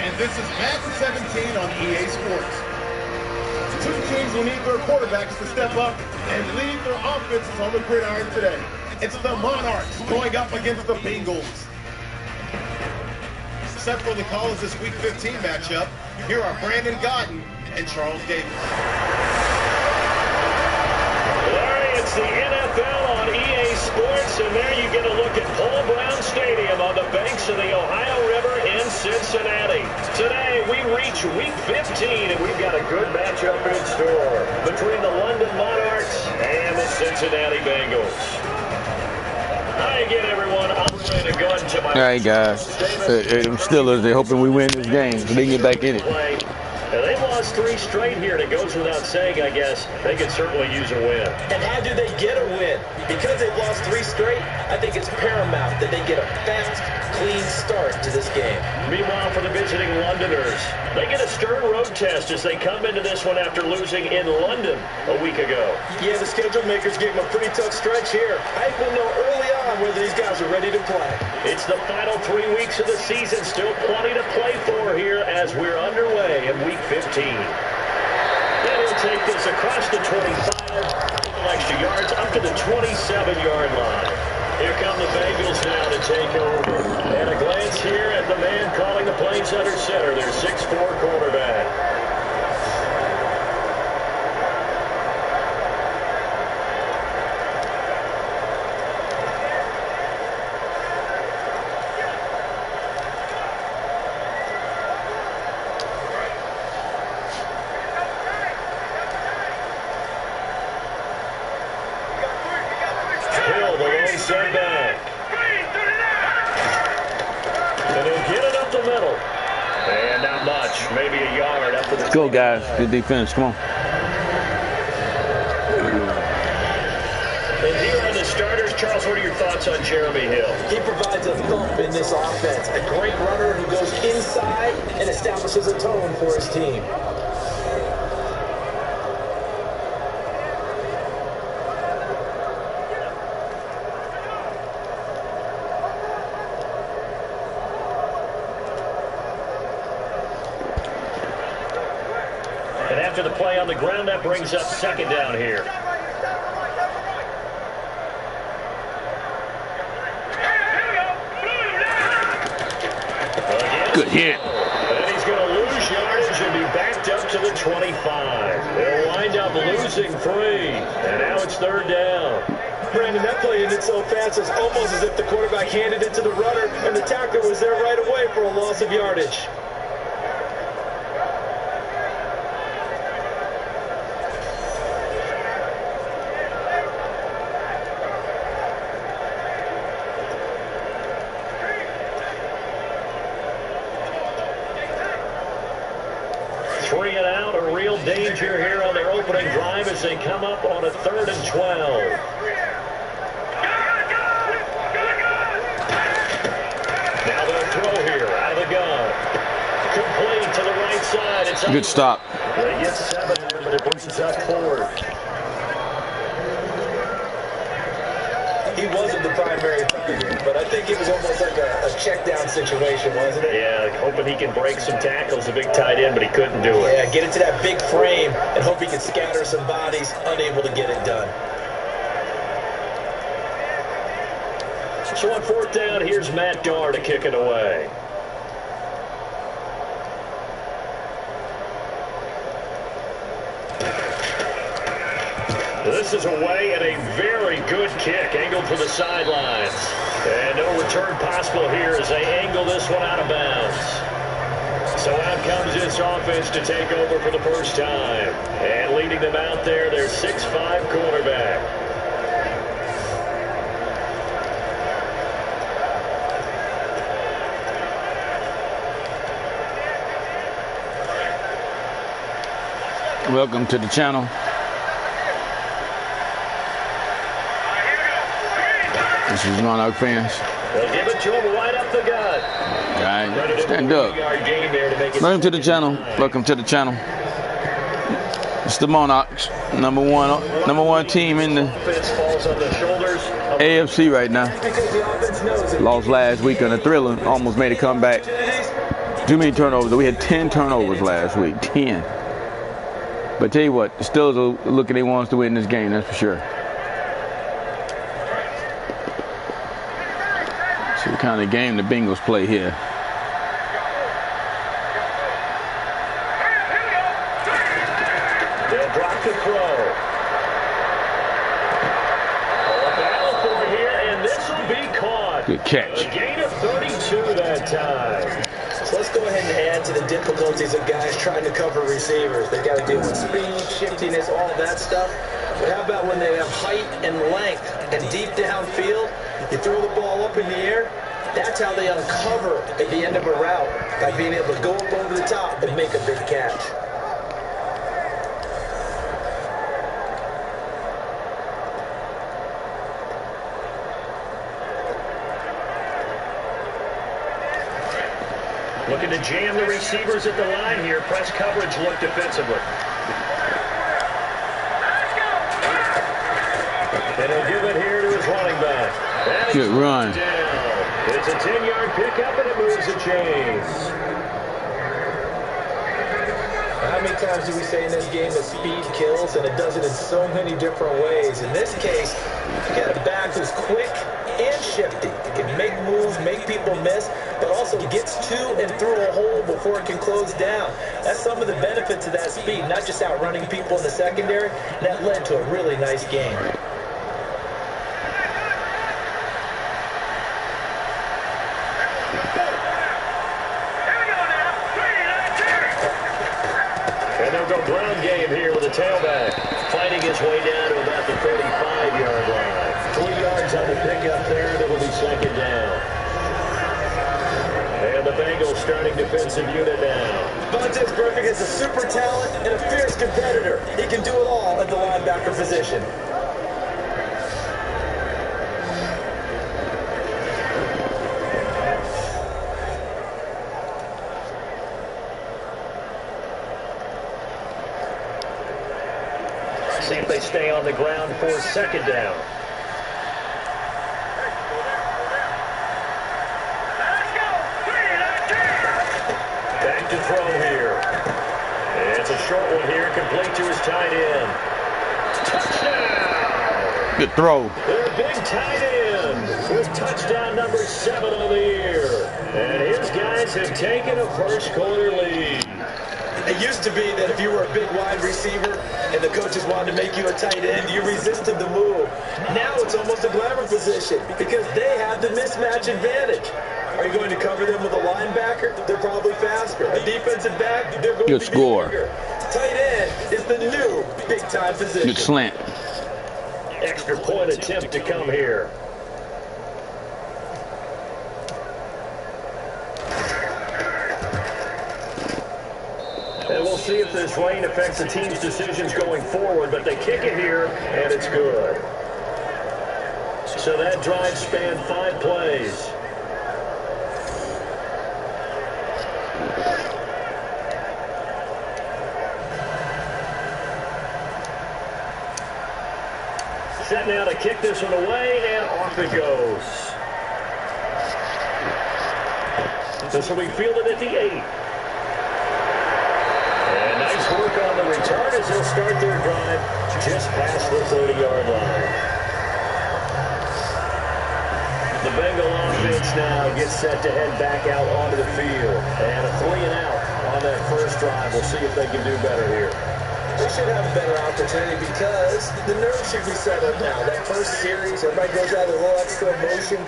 And this is Match 17 on EA Sports. Two teams will need their quarterbacks to step up and lead their offenses on the gridiron today. It's the Monarchs going up against the Bengals. Set for the call is this Week 15 matchup. Here are Brandon Godden and Charles Davis. Larry, it's the NFL on EA Sports, and there you get a look at Paul Brown Stadium on the banks of the Ohio River in Cincinnati. Today, we reach Week 15, and we've got a good matchup in store between the London Monarchs and the Cincinnati Bengals. Hi again, everyone. I'm ready to go into my... All right, guys. Them Steelers, they're hoping we win this game so they can get back in it. And they lost 3 straight here, and it goes without saying, I guess, they could certainly use a win. And how do they get a win? Because they've lost 3 straight, I think it's paramount that they get a fast, clean start to this game. Meanwhile, for the visiting Londoners, they get a stern road test as they come into this one after losing in London a week ago. Yeah, the schedule makers gave them a pretty tough stretch here. I will know early on whether these guys are ready to play. It's the final 3 weeks of the season. Still plenty to play for here as we're underway in Week 15. Then he'll take this across the 25, extra yards up to the 27-yard line. Here come the Bengals now to take over. And a glance here at the man calling the plays under center, their 6'4" quarterback. Setback. And he'll get it up the middle. And not much. Maybe a yard up to the... Let's go, guys. Good defense. Come on. And here are the starters. Charles, what are your thoughts on Jeremy Hill? He provides a thump in this offense. A great runner who goes inside and establishes a tone for his team. And after the play on the ground, that brings up second down here. Good hit. And he's going to lose yardage and be backed up to the 25. They'll wind up losing 3. And now it's third down. Brandon, that play ended so fast, it's almost as if the quarterback handed it to the runner, and the tackler was there right away for a loss of yardage. Three and out, a real danger here on their opening drive as they come up on a 3rd and 12. Now they'll throw here out of the gun. Complete to the right side. It's good stop. They get 7, but it brings us up 4. He wasn't the primary target, but I think it was almost like a check down situation, wasn't it? Yeah, hoping he can break some tackles, a big tight end, but he couldn't do it. Yeah, get into that big frame and hope he can scatter some bodies, unable to get it done. So on 4th down, here's Matt Darr to kick it away. This is away and a very good kick, angled for the sidelines. And no return possible here as they angle this one out of bounds. So out comes this offense to take over for the first time. And leading them out there, their 6'5" quarterback. Welcome to the channel. This is Monarch fans. They'll give it to him right up the gut. Guys, stand up. Welcome to the channel. Welcome to the channel. It's the Monarchs, number one team in the AFC right now. Lost last week on a thriller. Almost made a comeback. Too many turnovers. We had 10 turnovers last week. 10. But tell you what, the Steelers are looking they want us to win this game, that's for sure. See what kind of game the Bengals play here. They'll drop the throw. A battle for it here, and this will be caught. Good catch. A gain of 32 that time. So let's go ahead and add to the difficulties of guys trying to cover receivers. They got to deal with speed, shiftiness, all that stuff. But how about when they have height and length and deep downfield? You throw the ball up in the air. That's how they uncover at the end of a route, by being able to go up over the top and make a big catch. Looking to jam the receivers at the line here. Press coverage look defensively. And he'll give it here to his running back. Good run. It's a 10-yard pickup, and it moves the chains. How many times do we say in this game that speed kills, and it does it in so many different ways? In this case, you got a back who's quick and shifty. It can make moves, make people miss, but also gets to and through a hole before it can close down. That's some of the benefits of that speed, not just outrunning people in the secondary. That led to a really nice game. Ground game here with a tailback, fighting his way down to about the 35-yard line. 3 yards on the pickup there, and it will be second down. And the Bengals starting defensive unit now. Vontaze Burfict is a super talent and a fierce competitor. He can do it all at the linebacker position. See if they stay on the ground for second down. Back to throw here. It's a short one here, complete to his tight end. Touchdown! Good throw. Their big tight end with touchdown number 7 on the year. And his guys have taken a first quarter lead. It used to be that if you were a big wide receiver and the coaches wanted to make you a tight end, you resisted the move. Now it's almost a glamour position because they have the mismatch advantage. Are you going to cover them with a linebacker? They're probably faster. A defensive back? They're going Good to be score. bigger. Tight end is the new big-time position. Good slant. Extra point attempt to come here. And we'll see if this rain affects the team's decisions going forward, but they kick it here, and it's good. So that drive spanned 5 plays. Set now to kick this one away, and off it goes. This will be fielded at the 8. And nice work on the return as they'll start their drive just past the 30-yard line. The Bengal offense now gets set to head back out onto the field. And a 3-and-out on that first drive. We'll see if they can do better here. They should have a better opportunity because the nerves should be set up now. That first series, everybody goes out of a little extra emotion.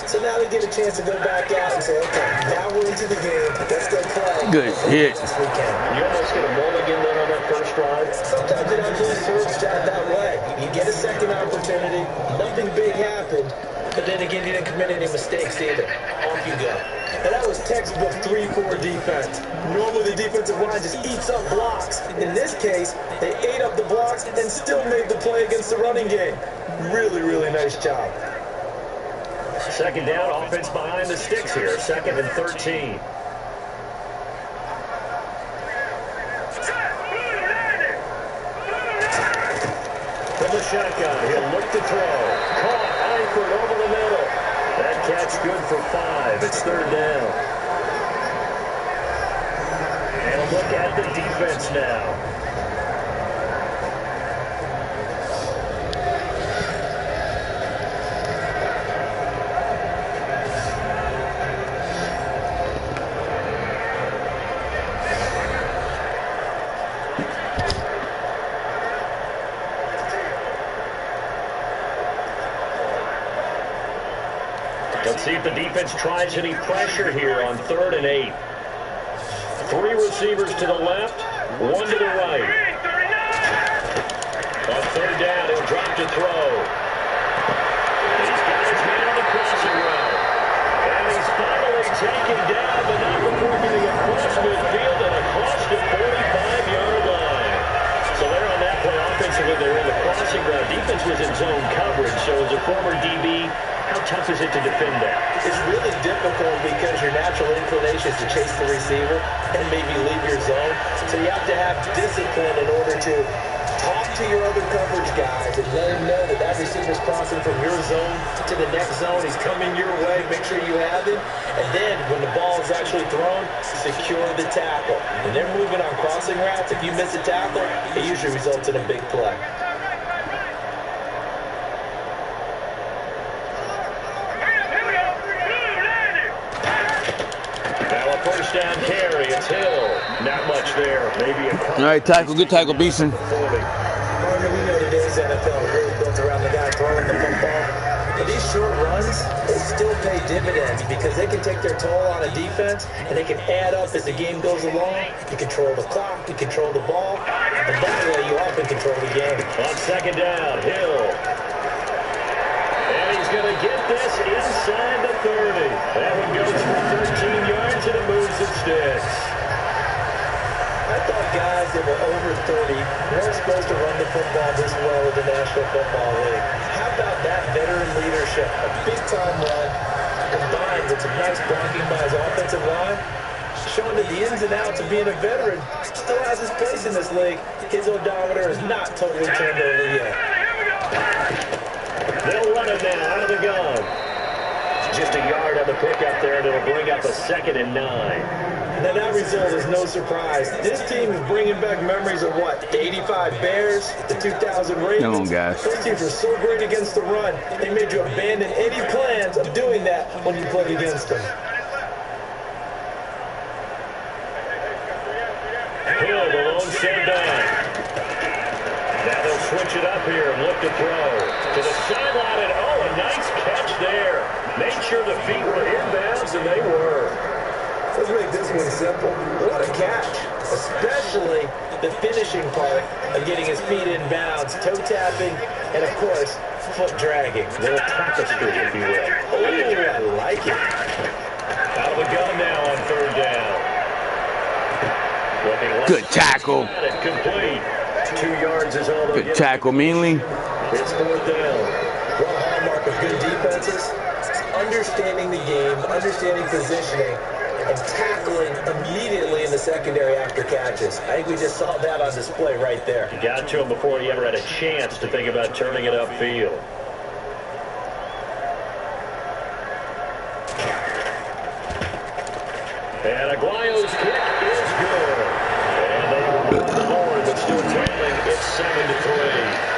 So now they get a chance to go back out and say, okay, now we're into the game. Let's go play. Good hit. This weekend. You almost get a mulligan then on that first drive. Sometimes it actually serves that way. You get a second opportunity. Nothing big happened. But then again, you didn't commit any mistakes either. Off you go. And that was textbook 3-4 defense. Normally the defensive line just eats up blocks. In this case, they ate up the blocks and still made the play against the running game. Really, really nice job. Second down, offense behind the sticks here. 2nd and 13. From the shotgun, he'll look to throw. Caught, Eifert over the middle. That catch good for 5. It's 3rd down. And a look at the defense now. Let's see if the defense tries any pressure here on 3rd and 8. 3 receivers to the left, 1 to the right. On 3rd down, he'll drop to throw. He's got his man on the crossing route. And he's finally taken down, but not before getting across midfield and across the 45-yard line. So they're on that play offensively. They're in the crossing route. Defense was in zone coverage, so as a former DB, how tough is it to defend that? It's really difficult because your natural inclination is to chase the receiver and maybe leave your zone. So you have to have discipline in order to talk to your other coverage guys and let them know that that receiver's crossing from your zone to the next zone. He's coming your way. Make sure you have him. And then when the ball is actually thrown, secure the tackle. When they're moving on crossing routes, if you miss a tackle, it usually results in a big play. First down carry, it's Hill. Not much there. Maybe a All right, tackle. Good tackle, Beeson. Partner, we know today's NFL is really built around the guy throwing the football. But these short runs, they still pay dividends because they can take their toll on a defense and they can add up as the game goes along. You control the clock, you control the ball, and that way you often control the game. On 2nd down, Hill. And he's going to get this inside the 30. That one goes for 13 yards and it moves the sticks. I thought guys that were over 30 weren't supposed to run the football this well in the National Football League. How about that veteran leadership? A big-time run combined with some nice blocking by his offensive line, showing that the ins and outs of being a veteran still has his place in this league. His odometer is not totally turned over yet. They'll run it now out of the gun. Just a yard on the pickup there, and it'll bring up a 2nd and 9. Now that result is no surprise. This team is bringing back memories of what? The 85 Bears, the 2000 Ravens. Come on, guys. Those teams were so great against the run. They made you abandon any plans of doing that when you played against them. Hill, the lone set down. Now they'll switch it up here and look to throw. To the sideline, and oh, a nice catch there. Made sure the feet were inbounds, and they were. Let's make this one simple. What a catch. Especially the finishing part of getting his feet in bounds, toe tapping, and of course, foot dragging. A little tapestry, if you will. Oh, I like it. Out of the gun now on 3rd down. Good tackle. Complete. 2 yards is all they Good tackle, Meanly. It's 4th down. One hallmark of good defenses is understanding the game, understanding positioning, and tackling immediately in the secondary after catches. I think we just saw that on display right there. He got to him before he ever had a chance to think about turning it upfield. And Aguayo's kick is good. And they move the board, but still trailing. It's 7-3.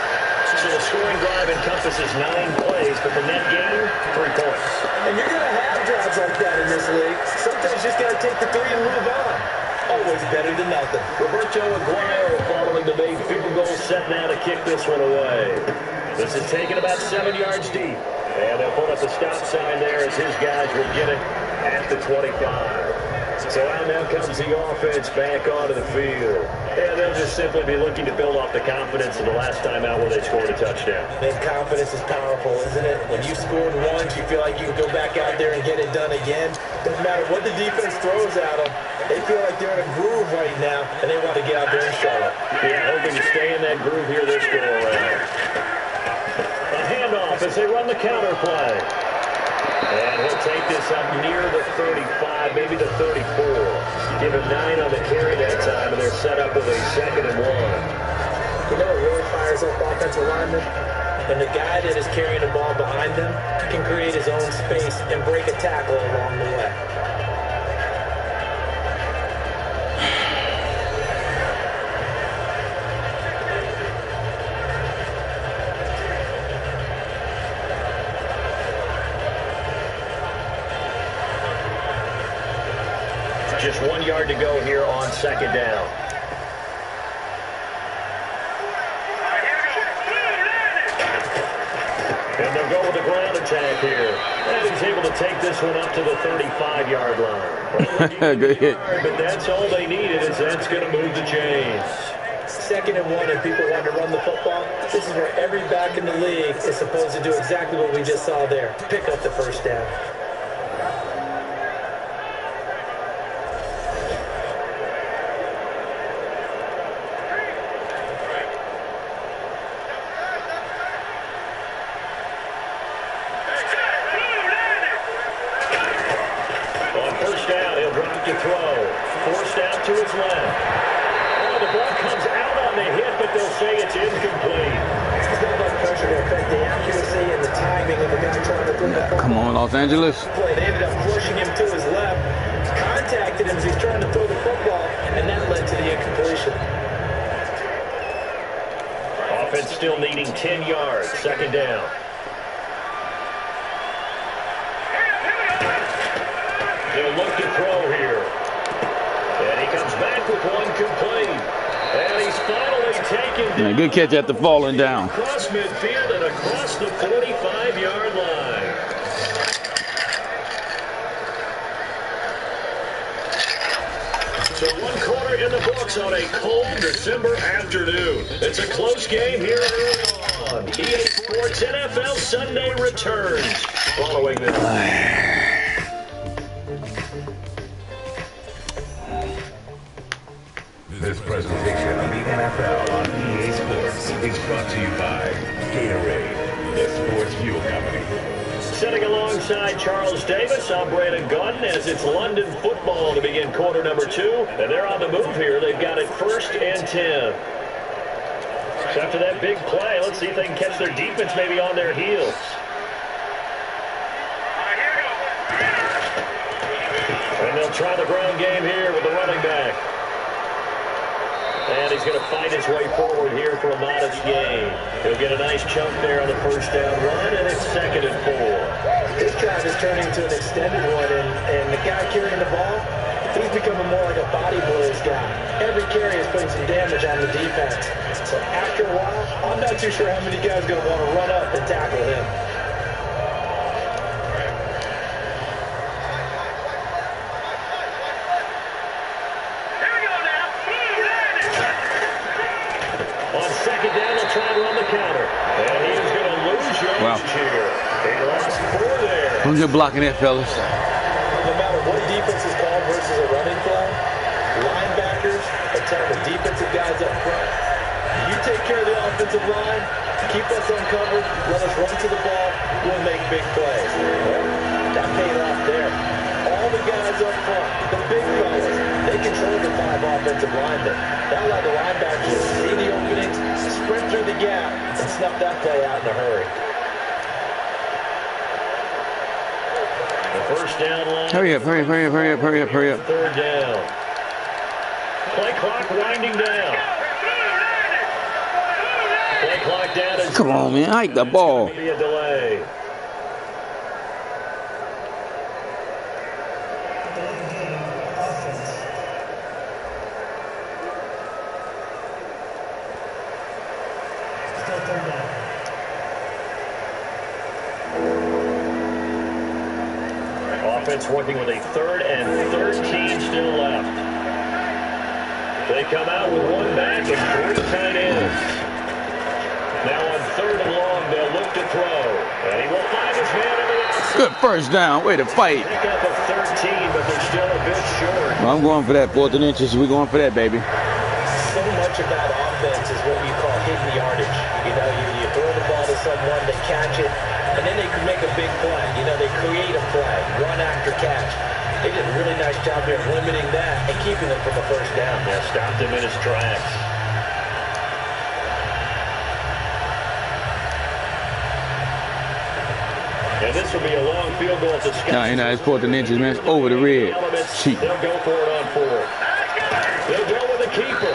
So the scoring drive encompasses 9 plays, but the net gain, 3 points. And you're going to have drives like that in this league. Sometimes you just got to take the 3 and move on. Always better than nothing. Roberto Aguayo following the main field goal, set now to kick this one away. This is taken about 7 yards deep. And they'll put up the stop sign there as his guys will get it at the 25. So out now comes the offense back onto the field. And they'll just simply be looking to build off the confidence of the last time out where they scored a touchdown. And confidence is powerful, isn't it? When you scored once, you feel like you can go back out there and get it done again. Doesn't matter what the defense throws at them. They feel like they're in a groove right now, and they want to get out there and show it. Yeah, hoping to stay in that groove here this go around. A handoff as they run the counter play. And he'll take this up near the 35, maybe the 34. Give him 9 on the carry that time, and they're set up with a 2nd and 1. You know what really fires up offensive linemen? When the guy that is carrying the ball behind them can create his own space and break a tackle along the way. Just 1 yard to go here on 2nd down. And they'll go with the ground attack here. And he's able to take this one up to the 35-yard line. Good hit. But that's all they needed, is that's going to move the chains. 2nd and 1 and people want to run the football. This is where every back in the league is supposed to do exactly what we just saw there. Pick up the 1st down. To his left. Oh, the ball comes out on the hit, but they'll say it's incomplete. It's not about pressure to affect the accuracy and the timing of the guy trying to throw the ball. Come on, Los Angeles. They ended up pushing him to his left, contacted him as he's trying to throw the football, and that led to the incompletion. Offense still needing 10 yards, 2nd down. They'll look to throw here. And he comes back with one complete. And he's finally taken down. Man, good catch after falling down. Across midfield and across the 45-yard line. So 1/4 in the books on a cold December afternoon. It's a close game here early on. EA Sports NFL Sunday returns following this. This presentation of the NFL on EA Sports is brought to you by Gatorade, the sports fuel company. Sitting alongside Charles Davis, I'm Brandon Gordon as it's London football to begin quarter number 2. And they're on the move here. They've got it 1st and 10. So after that big play, let's see if they can catch their defense maybe on their heels. And they'll try the ground game here with the running back. And he's going to fight his way forward here for a modest gain. He'll get a nice chunk there on the 1st down run, and it's 2nd and 4. This drive is turning into an extended one, and the guy carrying the ball, he's becoming more like a body blows guy. Every carry is putting some damage on the defense. So after a while, I'm not too sure how many guys are going to want to run up and tackle him. Wow. I'm good blocking that, fellas. No matter what defense is called versus a running play, linebackers attack the defensive guys up front. You take care of the offensive line, keep us uncovered, let us run to the ball, we'll make big plays. That paid off there. All the guys up front, the big fellas, they control the 5 offensive linemen. That allowed the linebackers to see the openings, sprint through the gap, and snuff that play out in a hurry. The 1st down line. Hurry up. 3rd down. Play clock winding down. Play clock down. Come on, man. Hike the ball. Be a delay. defense working with a 3rd and 13 still left. They come out with one back and 3 tight ends. Now on 3rd and long, they'll look to throw. And he will find his man on the outside. Good first down. Way to fight. Pick up a 13, but they're still a bit short. Well, I'm going for that 4th and inches. We're going for that, baby. So much about offense is what we call hidden yardage. You know, you throw the ball to someone, they catch it, and then they can make a big play. You know, they create a play, run after catch. They did a really nice job there limiting that and keeping them from the first down. Yeah, stopped him in his tracks. And this will be a long field goal to Scott. No, you know, it's 4th and inches, man. It's over the red. Cheap. They'll go for it on 4th. They'll go with the keeper.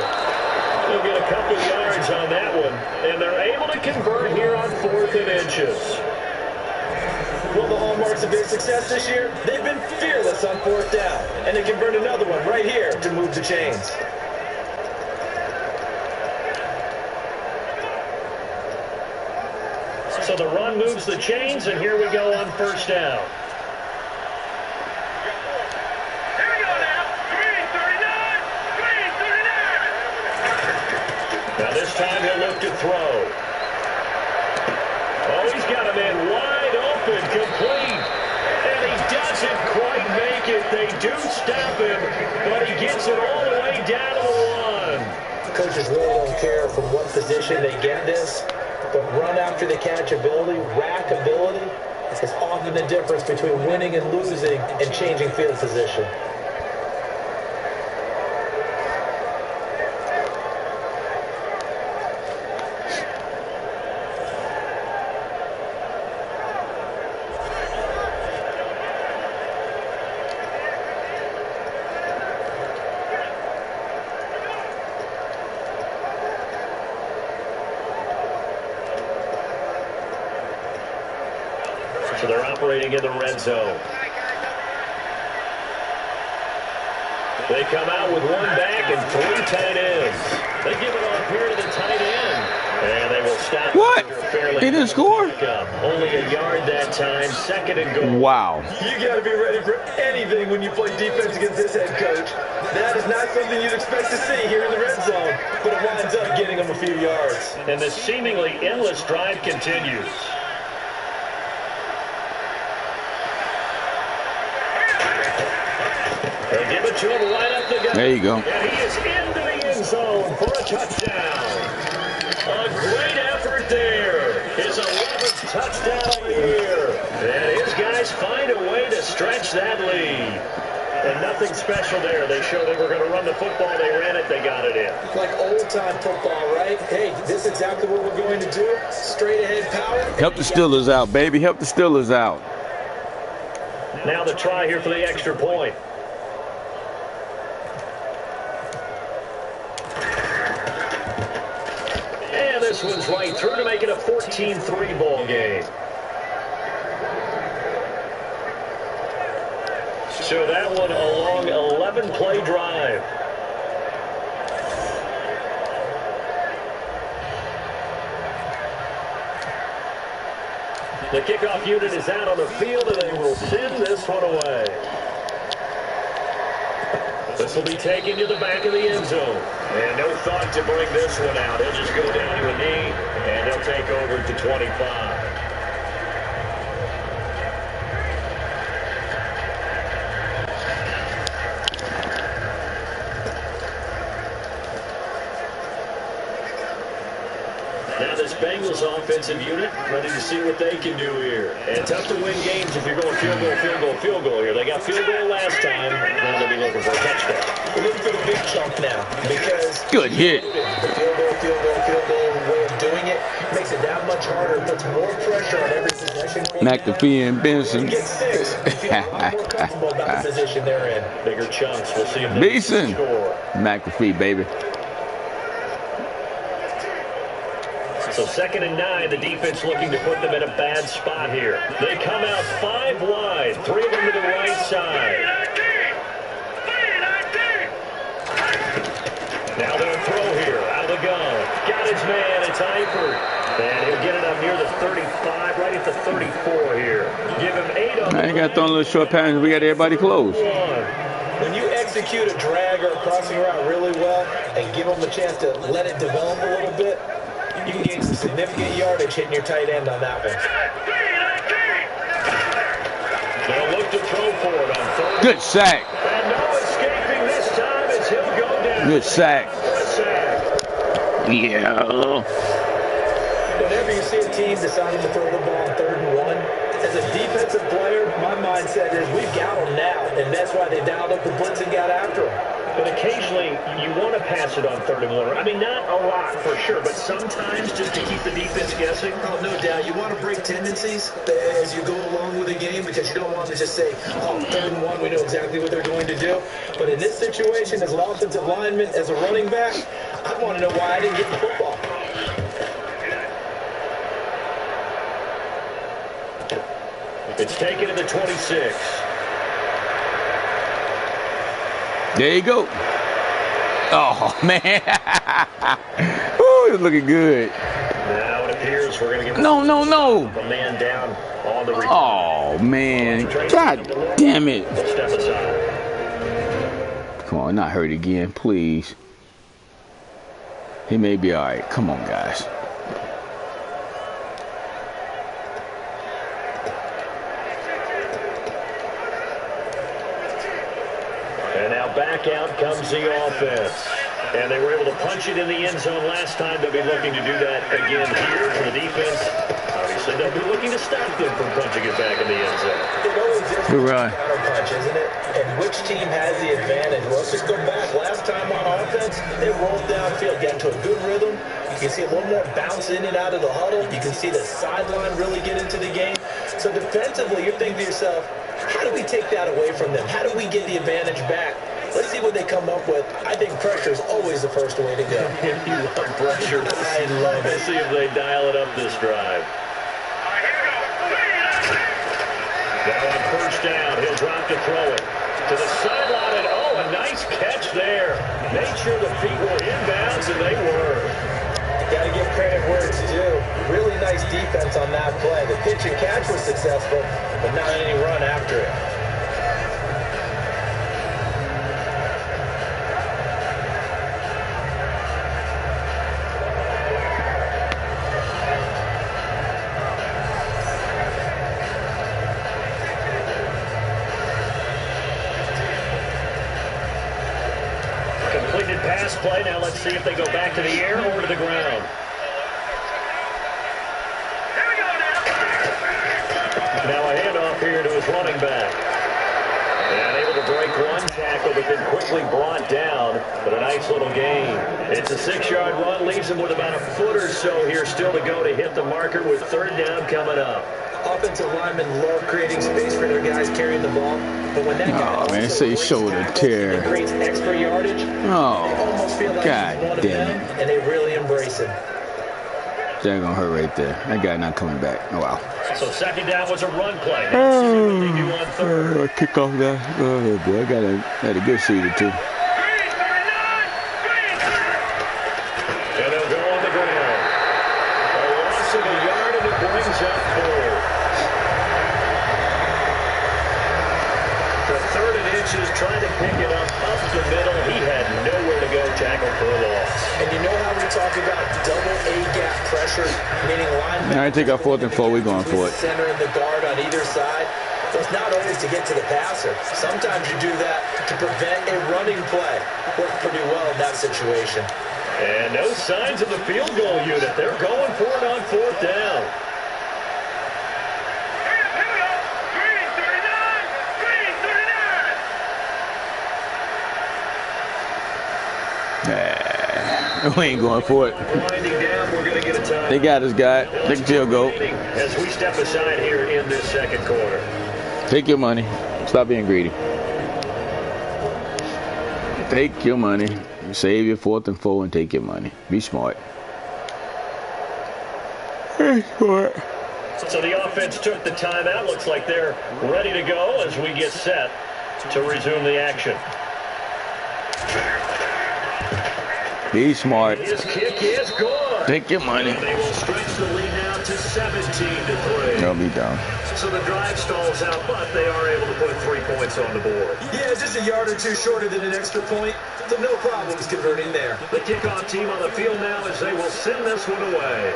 They'll get a couple yards on that one. And they're able to convert here on 4th and inches. One of the hallmarks of their success this year, they've been fearless on 4th down. And they convert another one right here to move the chains. So the run moves the chains, and here we go on 1st down. Now this time he'll look to throw. Oh, he's got a man wide open, complete. And he doesn't quite make it. They do stop him, but he gets it all the way down to the 1. Coaches really don't care from what position they get this, but run after the catch ability, rack ability, is often the difference between winning and losing and changing field position. So they're operating in the red zone. They come out with one back and 3 tight ends. They give it off here to the tight end. And they will stop. What? They didn't score? Only a yard that time. 2nd and goal. Wow. You got to be ready for anything when you play defense against this head coach. That is not something you'd expect to see here in the red zone, but it winds up getting them a few yards. And the seemingly endless drive continues. They give it to him right up the gut. There you go. And he is into the end zone for a touchdown. A great effort there. His 11th touchdown of the year. And his guys find a way to stretch that lead. And nothing special there. They showed they were going to run the football. They ran it. They got it in. Like old-time football, right? Hey, this is exactly what we're going to do. Straight ahead power. Help the Steelers out, baby. Help the Steelers out. Now the try here for the extra point. And this one's right through to make it a 14-3 ball game. So that one a long 11-play drive. The kickoff unit is out on the field, and they will send this one away. This will be taken to the back of the end zone. And no thought to bring this one out. He'll just go down to a knee, and he'll take over to 25. Now this Bengals offensive unit ready to see what they can do here. And tough to win games if you're going field goal, field goal, field goal here. They got field goal last time. Now they'll be looking for a touchdown. We're looking for the big chunk now because Good hit. the field goal way of doing it makes it that much harder. It puts more pressure on every possession. McAfee and Benson. Get 6. You feel a lot more comfortable about the position they're in. Bigger chunks. We'll see if they Benson. can score. McAfee, baby. So 2nd and 9, the defense looking to put them in a bad spot here. They come out 5 wide, 3 of them to the right side. Now they'll throw here, out of the gun. Got his man, it's Eifert. And he'll get it up near the 35, right at the 34 here. Give him 8 on the I ain't got throwing little short passes. We got everybody close. When you execute a drag or a crossing route really well and give them a chance to let it develop a little bit, you can gain some significant yardage hitting your tight end on that one. They'll look to throw for it on third. Good sack. And no escaping this time as he'll go down. Good sack. Yeah. Whenever you see a team deciding to throw the ball on 3rd and 1, as a defensive player, my mindset is we've got them now, and that's why they dialed up the blitz and got after them. But occasionally, you want to pass it on 3rd and 1. I mean, not a lot for sure, but sometimes just to keep the defense guessing. Oh, no doubt. You want to break tendencies as you go along with the game because you don't want to just say, oh, 3rd and 1, we know exactly what they're going to do. But in this situation, as an offensive lineman, as a running back, I want to know why I didn't get the football. It's taken to the 26. There you go. Oh, man. Ooh, it's looking good. Now it appears we're going to get No. a man down on the return. Oh, man. God damn it. Step aside. Come on, not hurt again, please. He may be all right. Come on, guys. And now back out comes the offense. And they were able to punch it in the end zone last time. They'll be looking to do that again here for the defense. Obviously, they'll be looking to stop them from punching it back in the end zone. It always is Good run. counter punch, isn't it? And which team has the advantage? Well, let's just go back. Last time on offense, they rolled downfield, got into a good rhythm. You can see a little more bounce in and out of the huddle. You can see the sideline really get into the game. So defensively, you're thinking to yourself, how do we take that away from them? How do we get the advantage back? Let's see what they come up with. I think pressure is always the first way to go. If you want pressure, I love it. let's see if they dial it up this drive. Now on first down, he'll drop to throw it. To the sideline, and oh, a nice catch there. Made sure the feet were inbounds, and they were. Got to give credit where it's due. Really nice defense on that play. The pitch and catch was successful, but not any run after it. Completed pass play. Now let's see if they go back to the air or to the ground. Now a handoff here to his running back. And able to break one tackle, but then quickly brought down. But a nice little gain. It's a 6-yard run. Leaves him with about a foot or so here still to go to hit the marker with 3rd down coming up. Offensive linemen love creating space for their guys carrying the ball, but when that guy Oh, man, say shoulder tear. creates extra yardage, they Oh, almost feel like God he's one of damn them, it. and they really embrace him. That's gonna hurt right there. That guy not coming back. Oh, wow. So 2nd down was a run play. Now let's see what they do on 3rd. Kick off guy. Oh, boy. I had a good shooter, too. And they'll go on the ground. A loss of a yard, and it brings up 4. The 3rd and inches, trying to pick it up the middle. He had nowhere to go, tackled for a loss. And you know how we talk about double A-gap pressure, meaning linebackers. All right, take our 4th and 4. We're going for it. Center and the guard on either side. So it's not always to get to the passer. Sometimes you do that to prevent a running play. Worked pretty well in that situation. And no signs of the field goal unit. They're going for it on 4th down. We ain't going for it. Winding down, we're going to get a time. They got us, guy. They can still go. As we step aside here in this 2nd quarter. Take your money. Stop being greedy. Take your money. Save your 4th and 4 and take your money. Be smart. Be smart. So the offense took the timeout. Looks like they're ready to go as we get set to resume the action. Be smart. His kick is good. Take your money. They will stretch the lead now to 17-3. They'll be down. So the drive stalls out, but they are able to put 3 points on the board. Yeah, just a yard or two shorter than an extra point, so no problems converting there. The kickoff team on the field now as they will send this one away.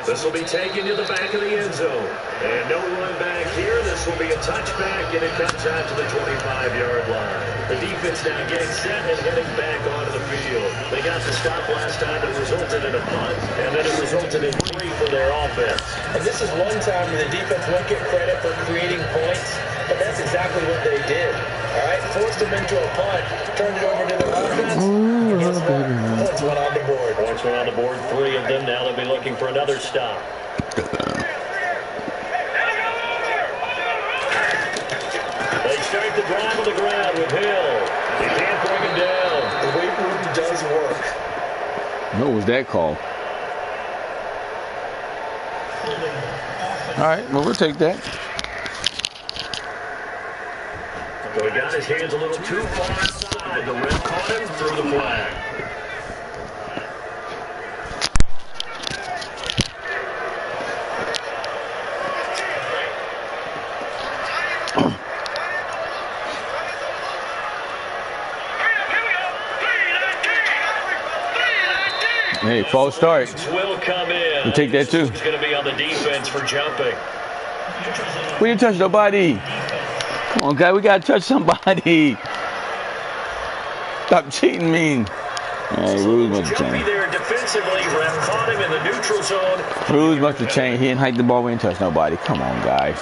This will be taken to the back of the end zone. And no run back here. This will be a touchback, and it comes out to the 25-yard line. The defense now getting set and heading back onto the field. They got the stop last time that resulted in a punt, and then it resulted in 3 for their offense. And this is one time where the defense won't get credit for creating points, but that's exactly what they did. All right, forced them into a punt, turned it over to their offense, and guess what? Points went on the board. Points went on the board, 3 of them. Now they'll be looking for another stop. They start the drive on the ground with Hill. He can't bring him down. The weight room does work. What was that call? All right, well, we'll take that. So he got his hands a little too far outside. The ref caught him through the flag. Hey, false start. Will come in. We'll take that too. He's going to be on the defense for jumping. We didn't touch nobody. Come on, guy, we gotta touch somebody. Stop cheating me. Hey, rules must have Jumpy changed. there defensively. Ref caught him in the neutral zone. Rules must have changed. He didn't hike the ball. We didn't touch nobody. Come on, guys.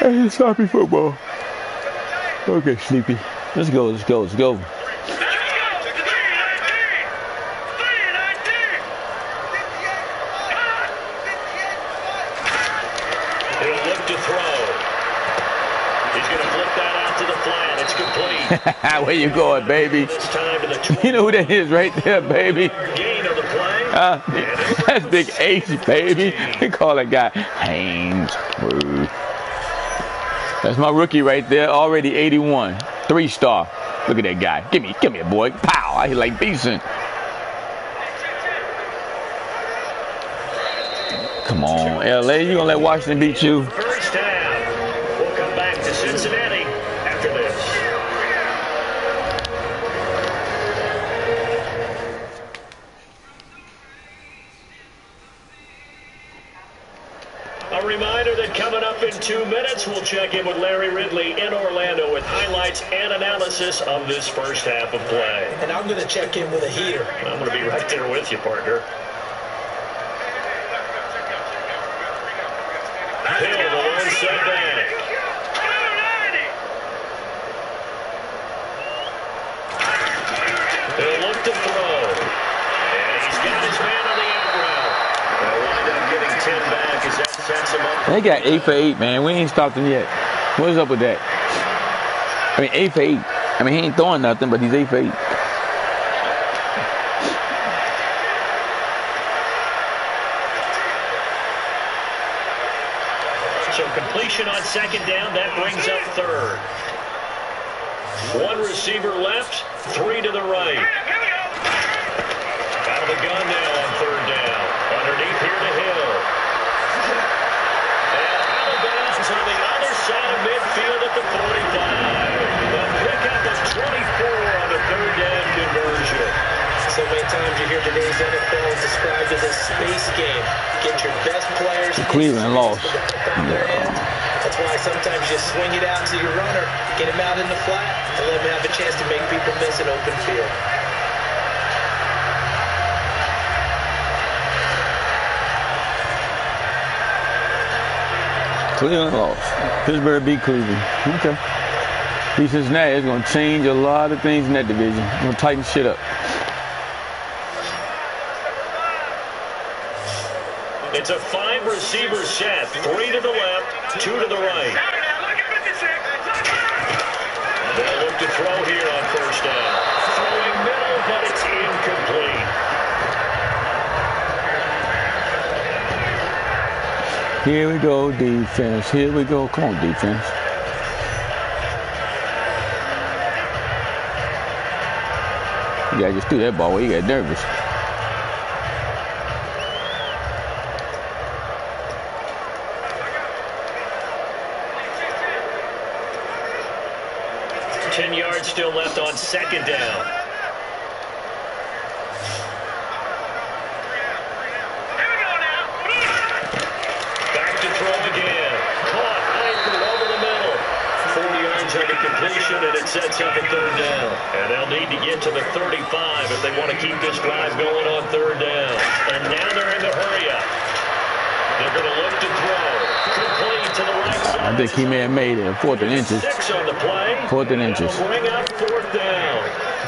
Hey, it's sloppy football. Okay, sleepy. Let's go. Let's go. Let's go. Where you going, baby? You know who that is right there, baby. That's Big H, baby. They call that guy Haynes. That's my rookie right there, already 81. 3-star. Look at that guy. Give me a boy. Pow! I hit like decent. Come on, LA. You gonna let Washington beat you? First down. We'll come back to Cincinnati after this. A reminder that coming up in 2 minutes, we'll check in with Larry Ridley in Orlando with highlights and analysis of this first half of play. And I'm going to check in with a heater. I'm going to be right there with you, partner. Hill, the one set back. He'll look to throw. And he's got his man on the out route. They'll wind up getting 10 back as that sets him up. They got 8 for 8, man. We ain't stopped him yet. What's up with that? I mean, 8 for 8. I mean, he ain't throwing nothing, but he's 8 for 8. So completion on second down, that brings up third. 1 receiver left, 3 to the right. Out of the gun now on third down. Underneath here to Hill. And out of bounds on the other side of midfield at the 45. The pickup of 24 on the third down conversion. So many times you hear today's NFL described as a space game. Get your best players. Cleveland lost. That's why sometimes you swing it out to your runner, get him out in the flat, and let him have a chance to make people miss an open field. Cleveland lost. Pittsburgh beat Cleveland. Okay. Beat Cincinnati. It's going to change a lot of things in that division. It's going to tighten shit up. It's a 5-receiver set. 3 to the left, 2 to the right. They'll look to throw here on first down. Throwing middle, but it's incomplete. Here we go, defense. Here we go. Come on, defense. Yeah, I just threw that ball away. He got nervous. Still left on second down. Back to throw again. Caught anchored over the middle. 40 yards on the completion, and it sets up a third down. And they'll need to get to the 35 if they want to keep this drive going on third down. And now they're in the hurry up. They're going to look to throw. Complete to the right side. I think he may have made it. 4th and inches. 6 on the play. 4th and inches. Bring up 4th down.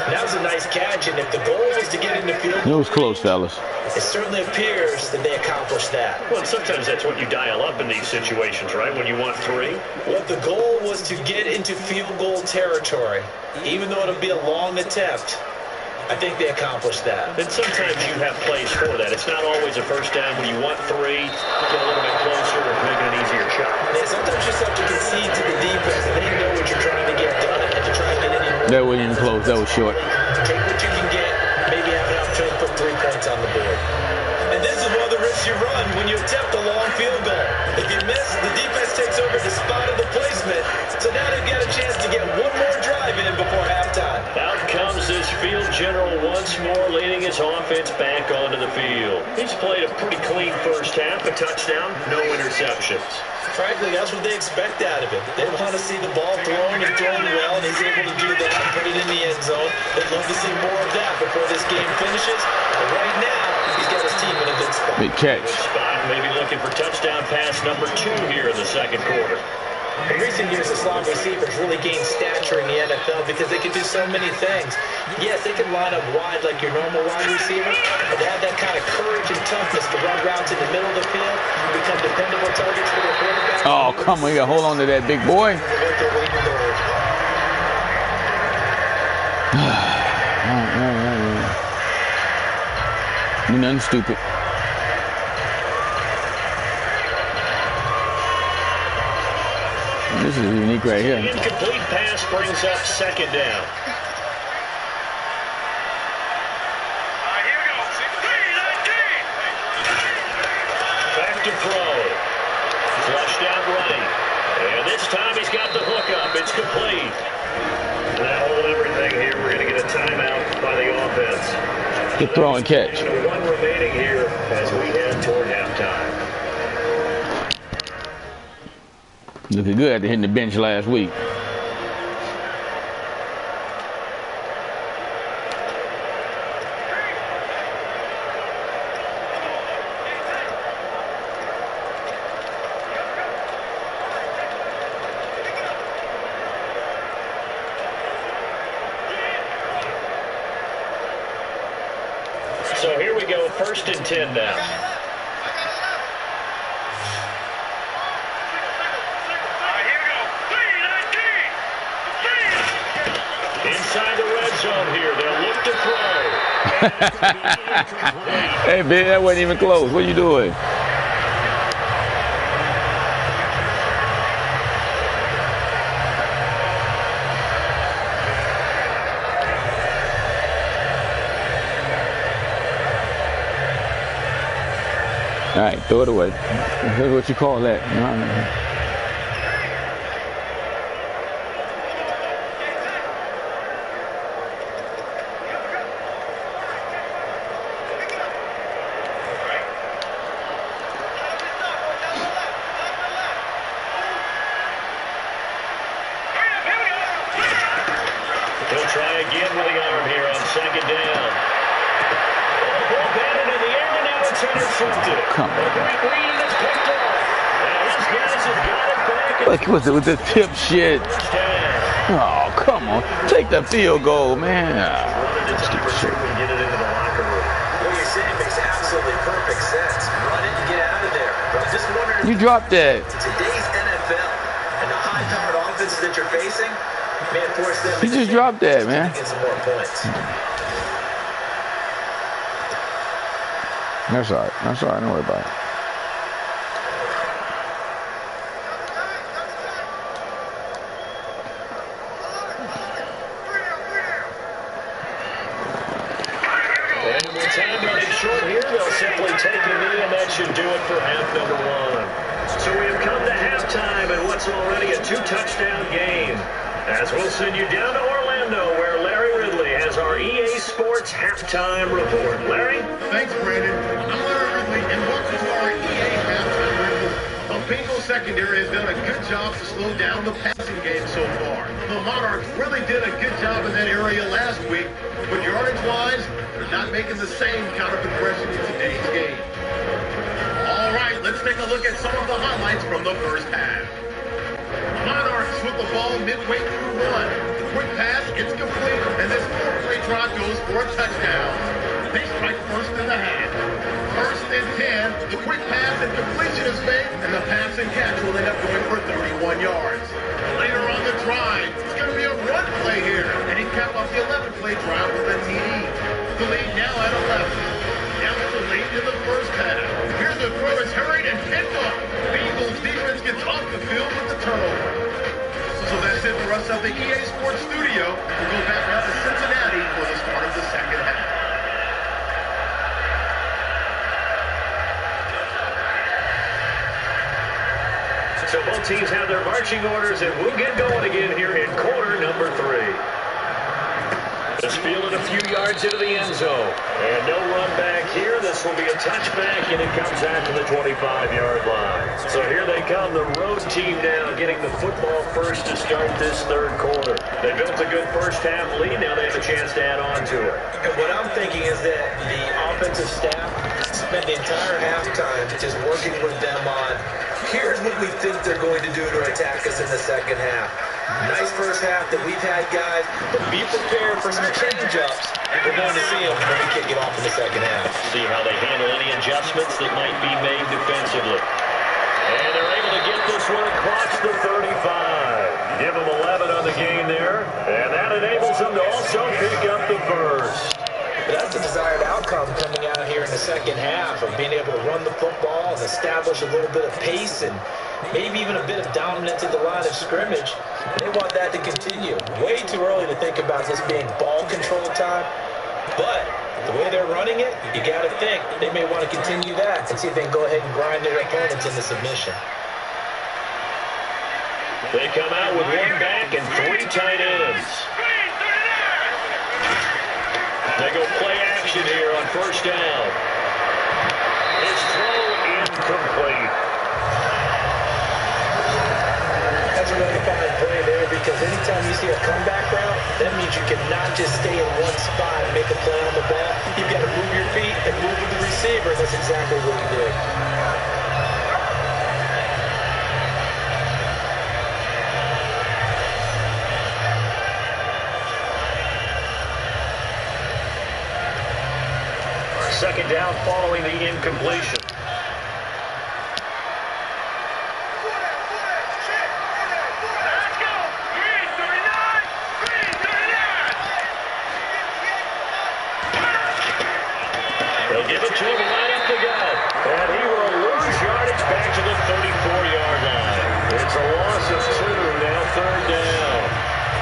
That was a nice catch, and if the goal was to get in the field, It was close, fellas. it certainly appears that they accomplished that. Well, sometimes that's what you dial up in these situations, right? When you want 3. Well, the goal was to get into field goal territory, even though it'll be a long attempt. I think they accomplished that. And sometimes you have plays for that. It's not always a first down when you want 3, get a little bit closer, or make it an easier shot. Yeah, sometimes you just have to concede to the defense, and they know what you're trying to get done, and to try and get any more. That wasn't even close. That was short. Take what you can get, maybe have an opportunity to put 3 points on the board. And this is one of the risks you run when you attempt a long field goal. If you miss, the defense takes over the spot of the placement, so now they've got a chance to get one more drive in before halftime. Out comes this field general once more, leading his offense back onto the field. He's played a pretty clean first half, a touchdown, no interceptions. Frankly, that's what they expect out of him. They want to see the ball thrown and thrown well, and he's able to do that and put it in the end zone. They'd love to see more of that before this game finishes. But right now, he's got his team in a good spot. Big catch. Good spot, maybe looking for touchdown pass number 2 here in the second quarter. In recent years, the slot receivers really gained stature in the NFL because they can do so many things. Yes, they can line up wide like your normal wide receiver, but they have that kind of courage and toughness to run routes in the middle of the field, become dependable targets for their quarterback. Oh, come on. You got to hold on to that, big boy. Nothing stupid. This is unique right here. The incomplete pass brings up second down. Back to throw. Flushed out right. And this time he's got the hook up. It's complete. That'll hold everything here. We're going to get a timeout by the offense. Good throw and catch. 1 remaining here as we head toward halftime. Looking good after hitting the bench last week. So here we go, 1st and 10 now. Inside the red zone here, they'll look to throw. Hey, man, that wasn't even close. What are you doing? All right, throw it away. That's what you call that. He'll try again with the arm here on second down. Ball batted in the air, and now it's intercepted. Come on. Great lead is picked off. And these guys have got it back. Look, what's it with the tip shit? Oh, come on. Take the field goal, man. Stupid shit. Get it into the locker room. What you're saying makes absolutely perfect sense. Run it and get out of there. But I'm just wondering if You dropped that. today's NFL and the high-powered offenses that you're facing may have forced them You just dropped that, man. to get some more points. That's all right. That's all right. Don't worry about it. And with time running short here, they'll simply take a knee, and that should do it for half number one. So we have come to halftime in what's already a two-touchdown game. As we'll send you down to Orlando, where Larry Ridley has our EA Sports halftime report. Larry? Thanks, Brandon. I'm Larry Ridley, and welcome to our EA halftime report. The Bengals secondary has done a good job to slow down the passing game so far. The Monarchs really did a good job in that area last week, but yardage-wise, they're not making the same kind of progression in today's game. All right, let's take a look at some of the highlights from the first half. Monarchs with the ball midway through one. The quick pass, it's complete, and this four-play drive goes for a touchdown. They strike first in the half. First and 10, the quick pass and completion is made, and the pass and catch will end up going for 31 yards. Later on the drive, it's going to be a run play here, and he capped off the 11-play drive with a TD. The lead now at 11. Down to the lead in the first half. Here's the throw is hurried and picked up. Bengals defense gets off the field with the turnover. So that's it for us at the EA Sports Studio. We'll go back out to Cincinnati for the start of the second half. So both teams have their marching orders, and we'll get going again here in quarter number 3. Just fielded a few yards into the end zone. And no run back here. This will be a touchback, and it comes out to the 25-yard line. So here they come, the road team now getting the football first to start this third quarter. They built a good first-half lead. Now they have a chance to add on to it. And what I'm thinking is that the offensive staff spent the entire halftime just working with them on, here's what we think they're going to do to attack us in the second half. Nice first half that we've had, guys, but be prepared for some change-ups. We're going to see them when we kick it off in the second half. See how they handle any adjustments that might be made defensively. And they're able to get this one across the 35. Give them 11 on the game there, and that enables them to also pick up the first. But that's the desired outcome coming out here in the second half of being able to run the football and establish a little bit of pace and maybe even a bit of dominance at the line of scrimmage. They want that to continue. Way too early to think about this being ball control time, but the way they're running it, you got to think they may want to continue that and see if they can go ahead and grind their opponents into submission. They come out with one back and 3 tight ends. They go play action here on first down. His throw incomplete. That's a really fine play there, because anytime you see a comeback route, that means you cannot just stay in one spot and make a play on the ball. You've got to move your feet and move with the receiver. That's exactly what he did. Second down following the incompletion. They'll give it to him right up the gut. And he will lose yardage back to the 34-yard line. It's a loss of 2, now third down.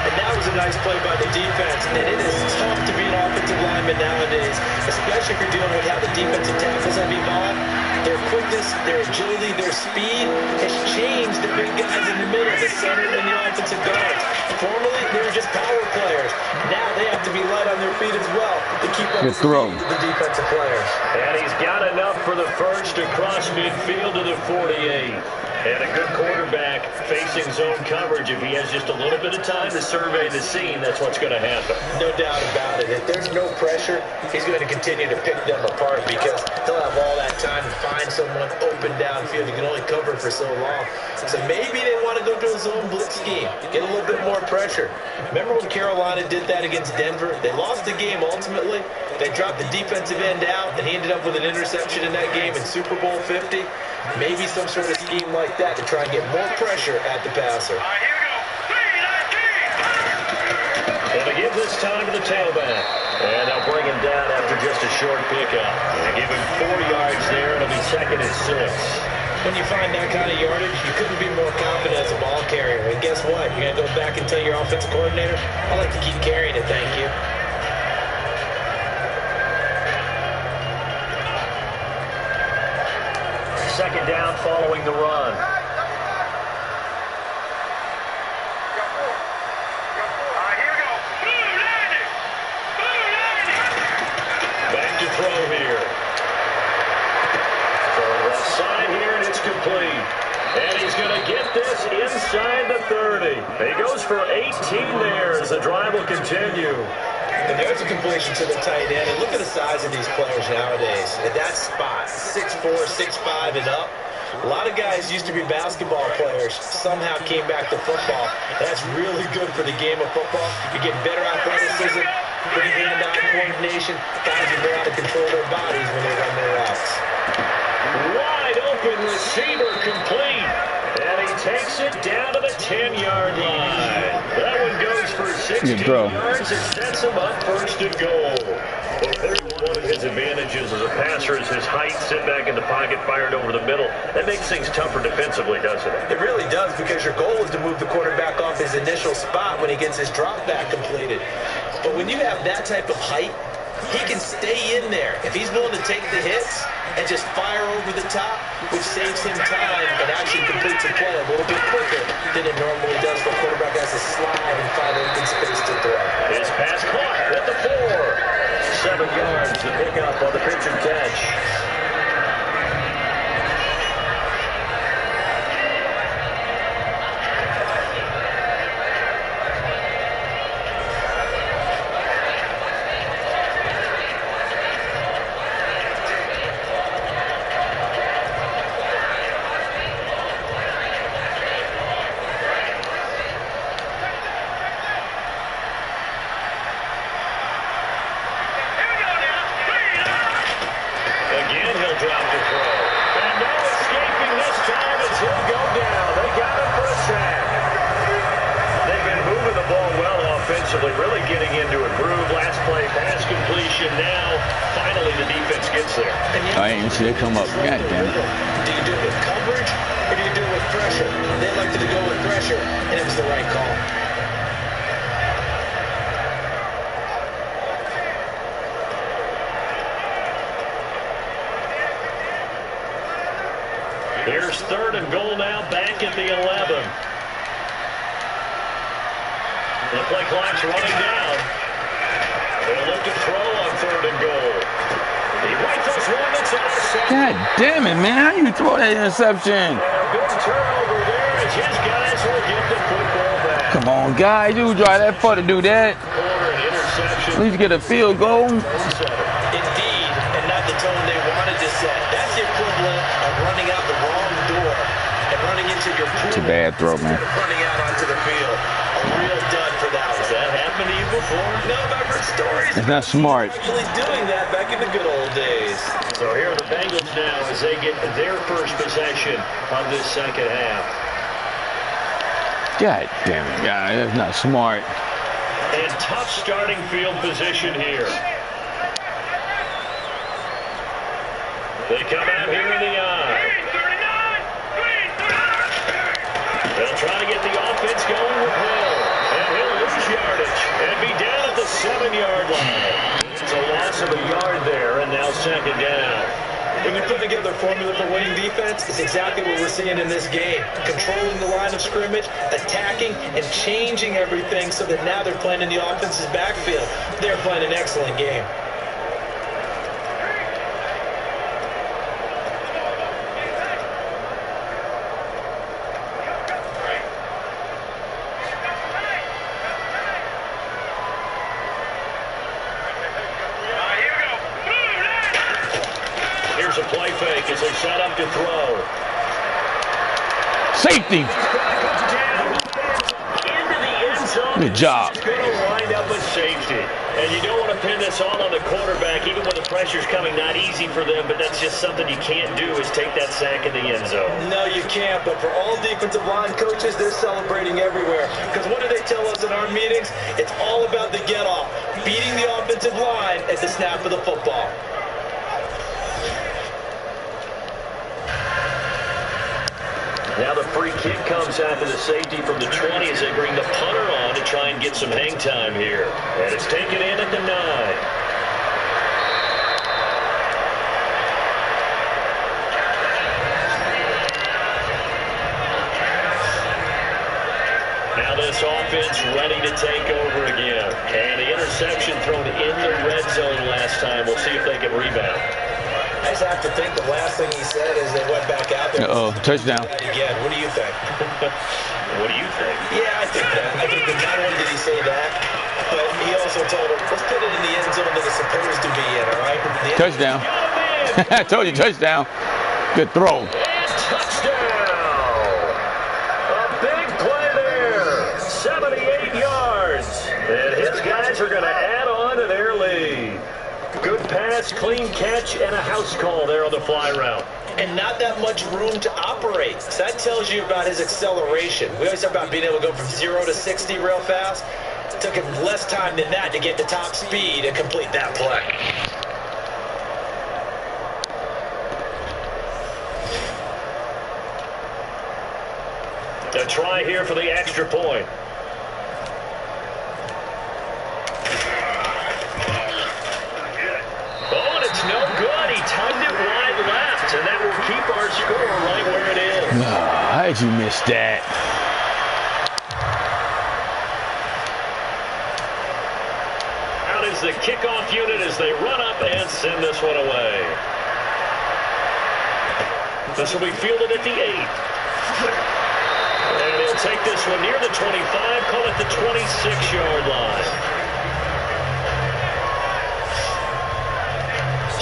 And that was a nice play by the defense. And it is tough to be an offensive lineman nowadays, especially if you're dealing with how the defensive tackles have evolved. Their quickness, their agility, their speed has changed the big guys in the middle, the center, and the offensive guards. Formerly, they were just power players. Now they have to be light on their feet as well to keep up with the defensive players. And he's got enough for the first across midfield to the 48. And a good quarterback facing zone coverage. If he has just a little bit of time to survey the scene, that's what's going to happen. No doubt about it. If there's no pressure, he's going to continue to pick them apart, because he'll have all that time to find someone open downfield. He can only cover for so long. So maybe they want to go to a zone blitz scheme, get a little bit more pressure. Remember when Carolina did that against Denver? They lost the game ultimately. They dropped the defensive end out, and he ended up with an interception in that game in Super Bowl 50. Maybe some sort of scheme like that to try and get more pressure at the passer. And they give this time to the tailback. And they'll bring him down after just a short pickup. They give him 4 yards there, and it'll be second and 6. When you find that kind of yardage, you couldn't be more confident as a ball carrier. And guess what? You're going to go back and tell your offensive coordinator, I like to keep carrying it, thank you. out following the run. Back to throw here. Throwing left side here, and it's complete. And he's going to get this inside the 30. He goes for 18 there as the drive will continue. And there's a completion to the tight end. And look at the size of these players nowadays. At that spot, 6'4", 6'5", and up. A lot of guys used to be basketball players, somehow came back to football. That's really good for the game of football. You get better athleticism, good hand-eye coordination. Guys are more out of control of their bodies when they run their routes. Wide open receiver complete. And he takes it down to the 10-yard line. That one goes for 16 yards and sets him up first and goal. One of his advantages as a passer is his height, sit back in the pocket, fired over the middle. That makes things tougher defensively, doesn't it? It really does, because your goal is to move the quarterback off his initial spot when he gets his drop back completed. But when you have that type of height, he can stay in there. If he's willing to take the hits and just fire over the top, which saves him time and actually completes a play a little bit quicker than it normally does for a quarterback has to slide and find open space to throw. His pass caught at the 4. 7 yards to pick up on the pitch and catch. Really getting into a groove. Last play, pass completion. Now, finally, the defense gets there. I ain't see it come up. God damn it. Do you do it with coverage or do you do it with pressure? They elected to go with pressure, and it was the right call. Here's 3rd and goal now, back at the 11. The play clock's running down. They'll look to throw on 3rd and goal. He rifles one that's out. God damn it, man. How you throw that interception? Good turnover there as his guys will get the football back. Come on, guys. You drive that far to do that. At least get a field goal. Indeed, and not the tone they wanted to set. That's the equivalent of running out the wrong door and running into your pool. It's a bad throw, man. Running out onto the field. A real dud for that one. Has that happened to you before? No, but I've heard stories. It's not smart. Actually doing that back in the good old days. So here are the Bengals now as they get their first possession of this second half. God damn it, guy. That's not smart. And tough starting field position here. They come out here in the eye. They'll try to get the offense going with Hill. And he'll lose yardage and be down at the 7-yard line. It's a loss of a yard there, and now second down. When you put together a formula for winning defense, it's exactly what we're seeing in this game. Controlling the line of scrimmage, attacking, and changing everything so that now they're playing in the offense's backfield. They're playing an excellent game. Here's a play fake as they set up to throw. Safety. Good job. Going to wind up with safety. And you don't want to pin this all on the quarterback, even when the pressure's coming. Not easy for them, but that's just something you can't do is take that sack in the end zone. No, you can't. But for all defensive line coaches, they're celebrating everywhere. Because what do they tell us in our meetings? It's all about the get-off. Beating the offensive line at the snap of the football. Now the free kick comes after the safety from the 20 as they bring the punter on to try and get some hang time here. And it's taken in at the 9. zone last time. We'll see if they can rebound. I just have to think the last thing he said is they went back out there. Uh-oh, touchdown. Again, what do you think? What do you think? Yeah, I think that. I think that not only did he say that, but he also told him, let's put it in the end zone that it's supposed to be in, all right? Touchdown. I told you, touchdown. Good throw. And touchdown. A big play there. 78 yards. And his guys are going to add on to their lead. Good pass, clean catch, and a house call there on the fly route. And not that much room to operate. So that tells you about his acceleration. We always talk about being able to go from 0 to 60 real fast. It took him less time than that to get to top speed and complete that play. A try here for the extra point. Oh, and it's no good. He timed it wide left, and that will keep our score right where it is. How did you miss that? Out is the kickoff unit as they run up and send this one away. This will be fielded at the 8. And he'll take this one near the 25, call it the 26-yard line.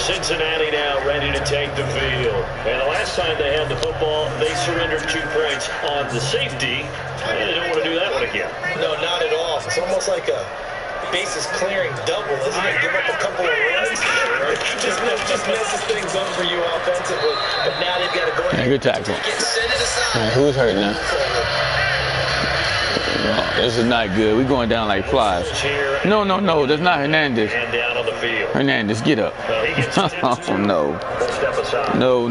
Cincinnati now ready to take the field. And the last time they had the football, they surrendered 2 points on the safety. And they don't want to do that one again. No, not at all. It's almost like a bases clearing double, isn't it? Give up a couple of runs. just messes things up for you offensively. But now they've got to go ahead. Yeah, good tackle. Send it aside. Who's hurt now? Oh, this is not good. We're going down like flies. No, that's not Hernandez. And down on the field. Hernandez, get up. Oh, no. Step aside. No.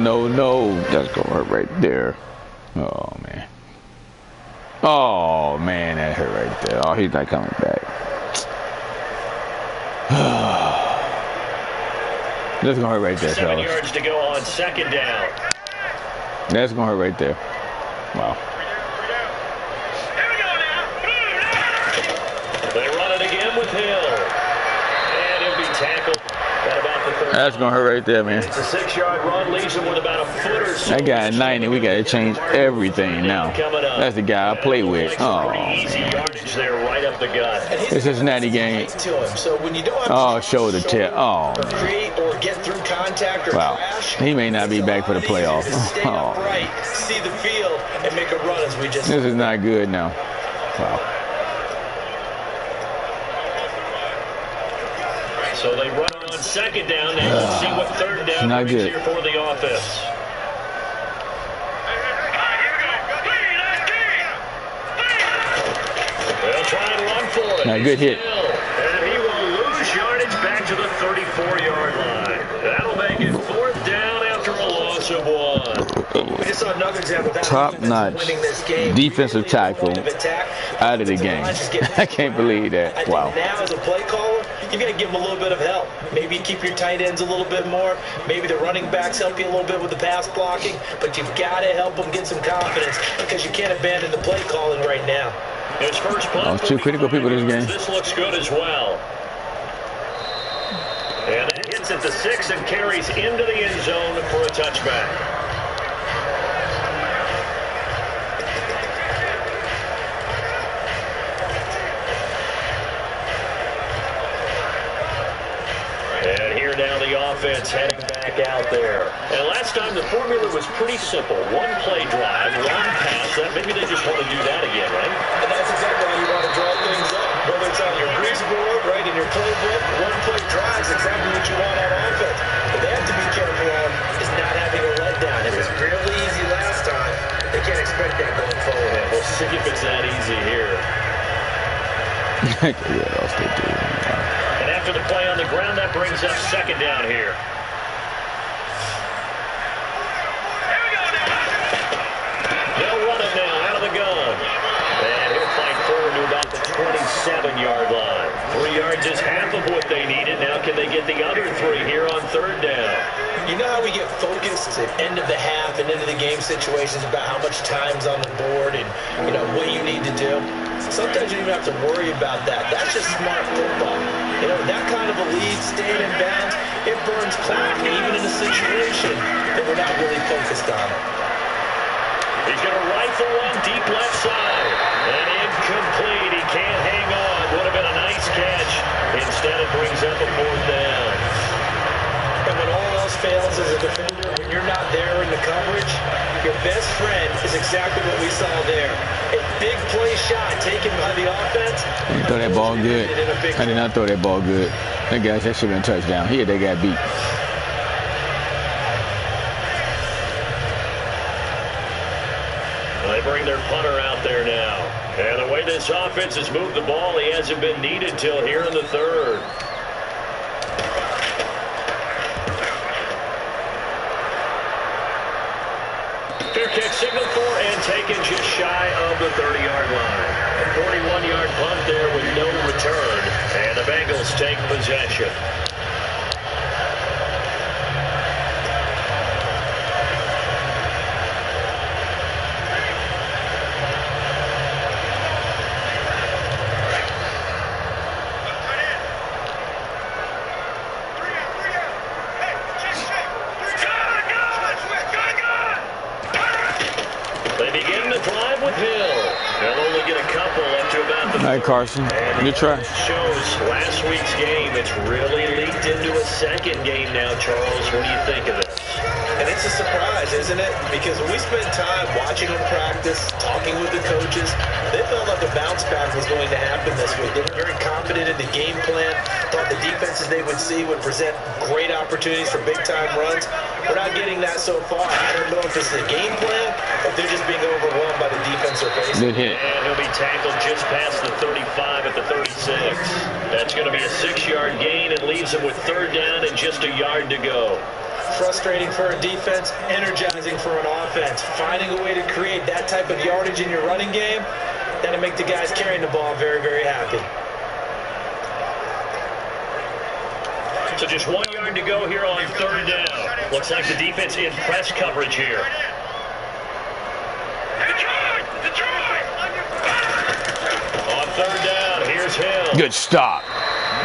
That's going to hurt right there. Oh, man. Oh, man, that hurt right there. Oh, he's not coming back. That's going to hurt right there, 7 fellas. yards to go on second down. That's going to hurt right there. Wow. They run it again with Hill. And he'll be tackled at about the 30. That's going to hurt right there, man. It's a 6-yard run, leaves him with about a foot or so. That guy at 90, we got to change everything now. That's the guy I play with. Oh, Easy yardage there right up the gut. it's a Cincinnati game. So when you don't have Oh, shoulder tip. Oh, or create or get through contact or wow. crash, He may not be back for the playoffs. stay Oh, upright, see the field, and make a run as we just. this is not good now. Wow. So they run it on second down. Now we'll see what third down Not brings good. here for the offense. They'll try and run for it. Now, good hit. And he will lose yardage back to the 34-yard line. That'll make it fourth down after a loss of 1. We just saw another example of that Top-notch winning this game. defensive tackle Point of attack. out of the game. I can't believe I that. think Wow. now as a play caller, you're going to give them a little bit of help. Maybe you keep your tight ends a little bit more. Maybe the running backs help you a little bit with the pass blocking. But you've got to help them get some confidence because you can't abandon the play calling right now. His first punt. Those two critical people this game. This looks good as well. And it hits at the 6 and carries into the end zone for a touchback. And here now the offense heading back out there. And last time the formula was pretty simple. One play drive, long pass. Maybe they just want to do that again, right? And that's exactly how you want to draw things up. Whether it's on your grease board, right, in your playbook, one play drive is exactly what you want on offense. What they have to be careful on is not having a letdown. It was really easy last time. They can't expect that going forward. And we'll see if it's that easy here. Yeah, else they do. And after the play on the ground, that brings up second down here. They'll run it now out of the gun. And he'll fight forward to about the 27-yard line. 3 yards is half of what they needed. Now can they get the other 3 here on third down? You know how we get focused at end of the half and into the game situations about how much time's on the board and, you know, what you need to do? sometimes you don't even have to worry about that. That's just smart football. You know, that kind of a lead, staying in bounds, it burns clock, even in a situation that we're not really focused on it. He's going to rifle one deep left side. And incomplete. He can't hang on. Would have been a nice catch. Instead, it brings up a 4th down. And when all else fails as a defender, when you're not there in the coverage, your best friend is exactly what we saw there. A big play shot taken by the offense. He throw that ball good. I did not throw that ball good. That should have been a touchdown. He had that guy beat. They bring their punter out there now. And the way this offense has moved the ball, he hasn't been needed till here in the 3rd. Fair catch signal for and taken just shy of the 30-yard line. A 41-yard punt there with no return. And the Bengals take possession. All right, Carson, good try. Shows last week's game. It's really leaked into a 2nd game now, Charles. What do you think of this? And it's a surprise, isn't it? Because when we spent time watching them practice, talking with the coaches, they felt like a bounce back was going to happen this week. They were very confident in the game plan, thought the defenses they would see would present great opportunities for big-time runs. We're not getting that so far. I don't know if this is a game plan or if they're just being overwhelmed by the defense they're facing. Good hit. And he'll be tackled just past the 35 at the 36. That's going to be a 6-yard gain. It leaves him with 3rd down and just a yard to go. Frustrating for a defense, energizing for an offense. Finding a way to create that type of yardage in your running game, that'll make the guys carrying the ball very, very happy. So just 1 yard to go here on 3rd down. Looks like the defense in press coverage here. On 3rd down, here's Hill. Good stop.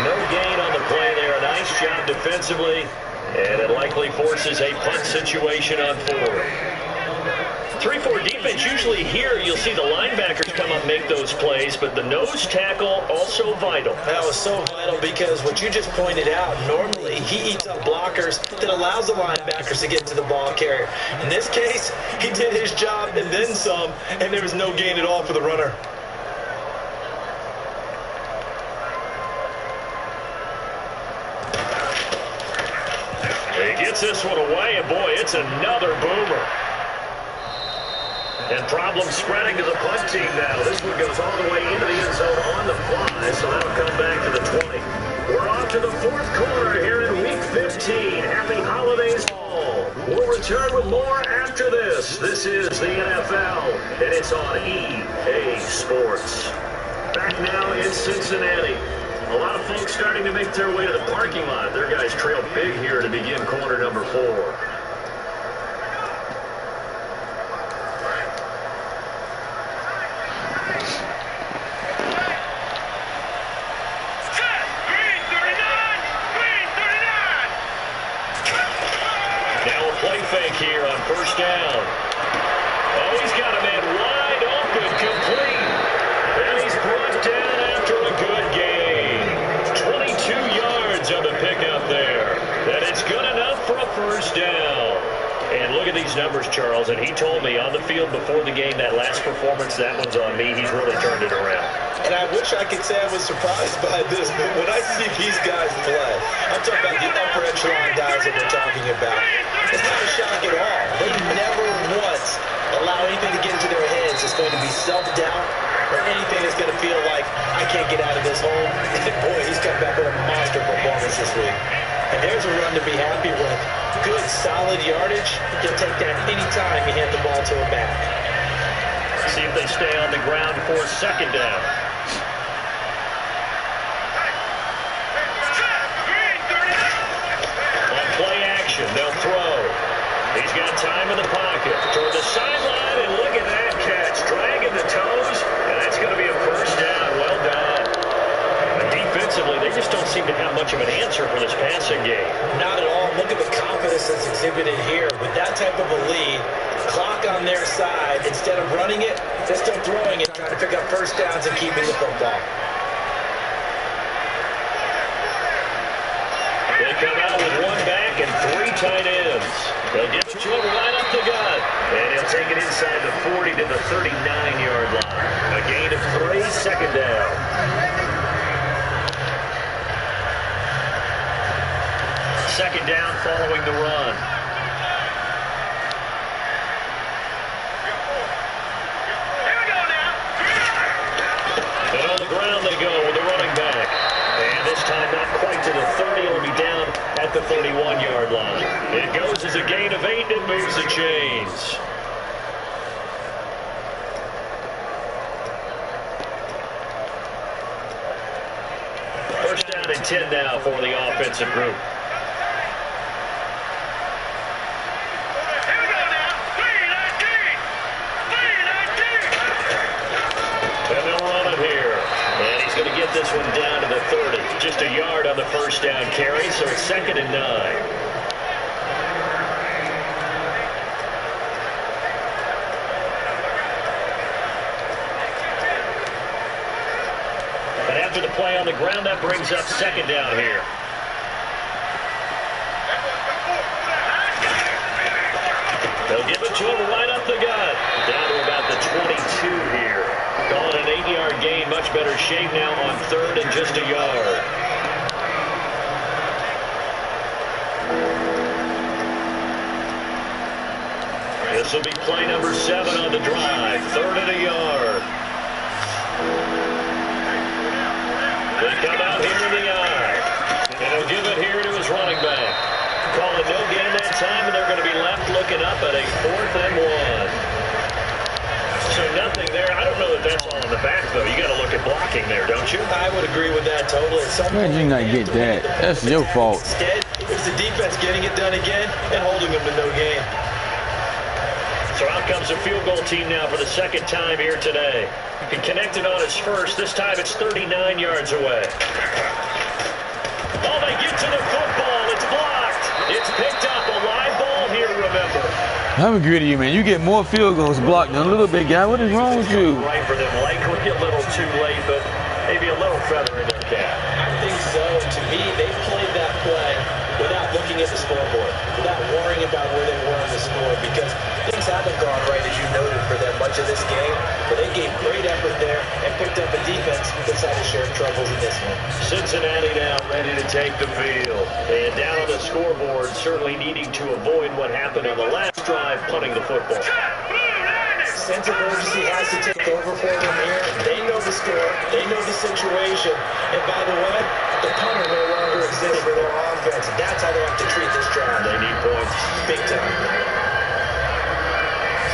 No gain on the play there. A nice job defensively. And it likely forces a punt situation on 4th. 3-4 defense, usually here you'll see the linebackers come up and make those plays, but the nose tackle also vital. That was so vital because what you just pointed out, normally he eats up blockers that allows the linebackers to get to the ball carrier. In this case, he did his job and then some, and there was no gain at all for the runner. He gets this one away, and boy, it's another boomer. And problem spreading to the punt team now. This one goes all the way into the end zone on the fly, so that'll come back to the 20. We're off to the 4th quarter here in Week 15. Happy holidays all. We'll return with more after this. This is the NFL, and it's on EA Sports. Back now in Cincinnati. A lot of folks starting to make their way to the parking lot. Their guys trail big here to begin quarter number 4. Fake here on 1st down. Oh, he's got a man wide open, complete. And he's brought down after a good gain. 22 yards on the pickup there. And it's good enough for a 1st down. And look at these numbers, Charles. And he told me on the field before the game, that last performance, that one's on me. He's really turned it around. And I wish I could say I was surprised by this, but when I see these guys play, I'm talking about the upper echelon guys that we're talking about. It's not a shock at all. They never once allow anything to get into their heads. It's going to be self-doubt or anything that's going to feel like, I can't get out of this hole. And boy, he's come back with a monster performance this week. And there's a run to be happy with. Good, solid yardage. He'll take that anytime you hand the ball to him back. See if they stay on the ground for 2nd down. On play action, they'll throw. He's got time in the pocket. Toward the sideline, and look at that catch. Dragging the toes, and that's going to be a 1st answer for this passing game. Not at all. Look at the confidence that's exhibited here. With that type of a lead, clock on their side, instead of running it, they're still throwing it, trying to pick up first downs and keeping the football. They come out with one back and 3 tight ends. They'll get to him right up the gut. And he'll take it inside the 40 to the 39-yard line. A gain of 3, second down. Second down following the run. And on the ground they go with the running back. And this time not quite to the 30. It'll be down at the 31-yard line. It goes as a gain of 8 and moves the chains. First down and 10 now for the offensive group. This one down to the 30. Just a yard on the first down carry, so it's 2nd and 9. But after the play on the ground, that brings up 2nd down here. They'll give it to him right up the gut. Down to about the 22 here. Calling an 8-yard gain, much better shape now on 3rd and just a yard. This will be play number 7 on the drive. 3rd and a yard. They come out here in the eye. And he'll give it here to his running back. Calling no gain that time, and they're going to be left looking up at a 4th and 1. So nothing there. I don't know that that's all in the back, though. You got to look at blocking there, don't you? I would agree with that totally. How did you not get that? That's your fault. Instead, it's the defense getting it done again and holding them to no gain. So out comes a field goal team now for the 2nd time here today. He connected on his first. This time it's 39 yards away. Oh, they get to the football. It's blocked. It's picked up. A live ball here, remember. I'm agree to you, man. You get more field goals blocked than a little big guy. What is wrong with you? Right for them. Likely a little too late, but maybe a little feather in their cap. I think so. To me, they played that play without looking at the scoreboard, without worrying about where they were on the score, because things haven't gone right, as you noted, for them much of this game. But they gave great effort there and picked up a defense that's had to share troubles in this one. Cincinnati now ready to take the field. And down on the scoreboard, certainly needing to avoid what happened on the last drive, punting the football. Sense of urgency has to take over for them here. They know the score. They know the situation. And by the way, the punter no longer exists for their offense. That's how they have to treat this drive. They need points. Big time.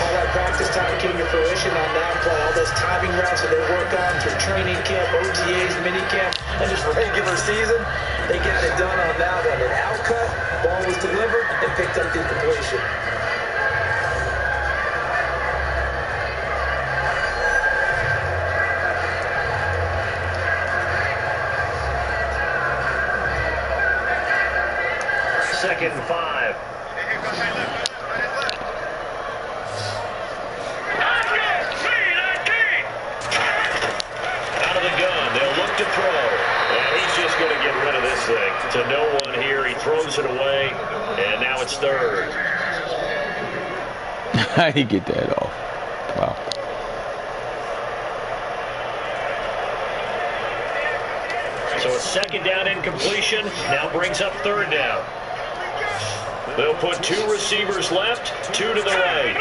All that practice time came to fruition on that play. All those timing routes that they work on through training camp, OTAs, minicamp, and just regular season, they got it done on that one. An outcut, ball was delivered, and picked up the completion. Second and 5. Out of the gun, they'll look to throw. And he's just going to get rid of this thing. To no one here, he throws it away, and now it's 3rd. How did he get that off? Wow. So a 2nd down incompletion now brings up 3rd down. They'll put 2 receivers left, 2 to the right.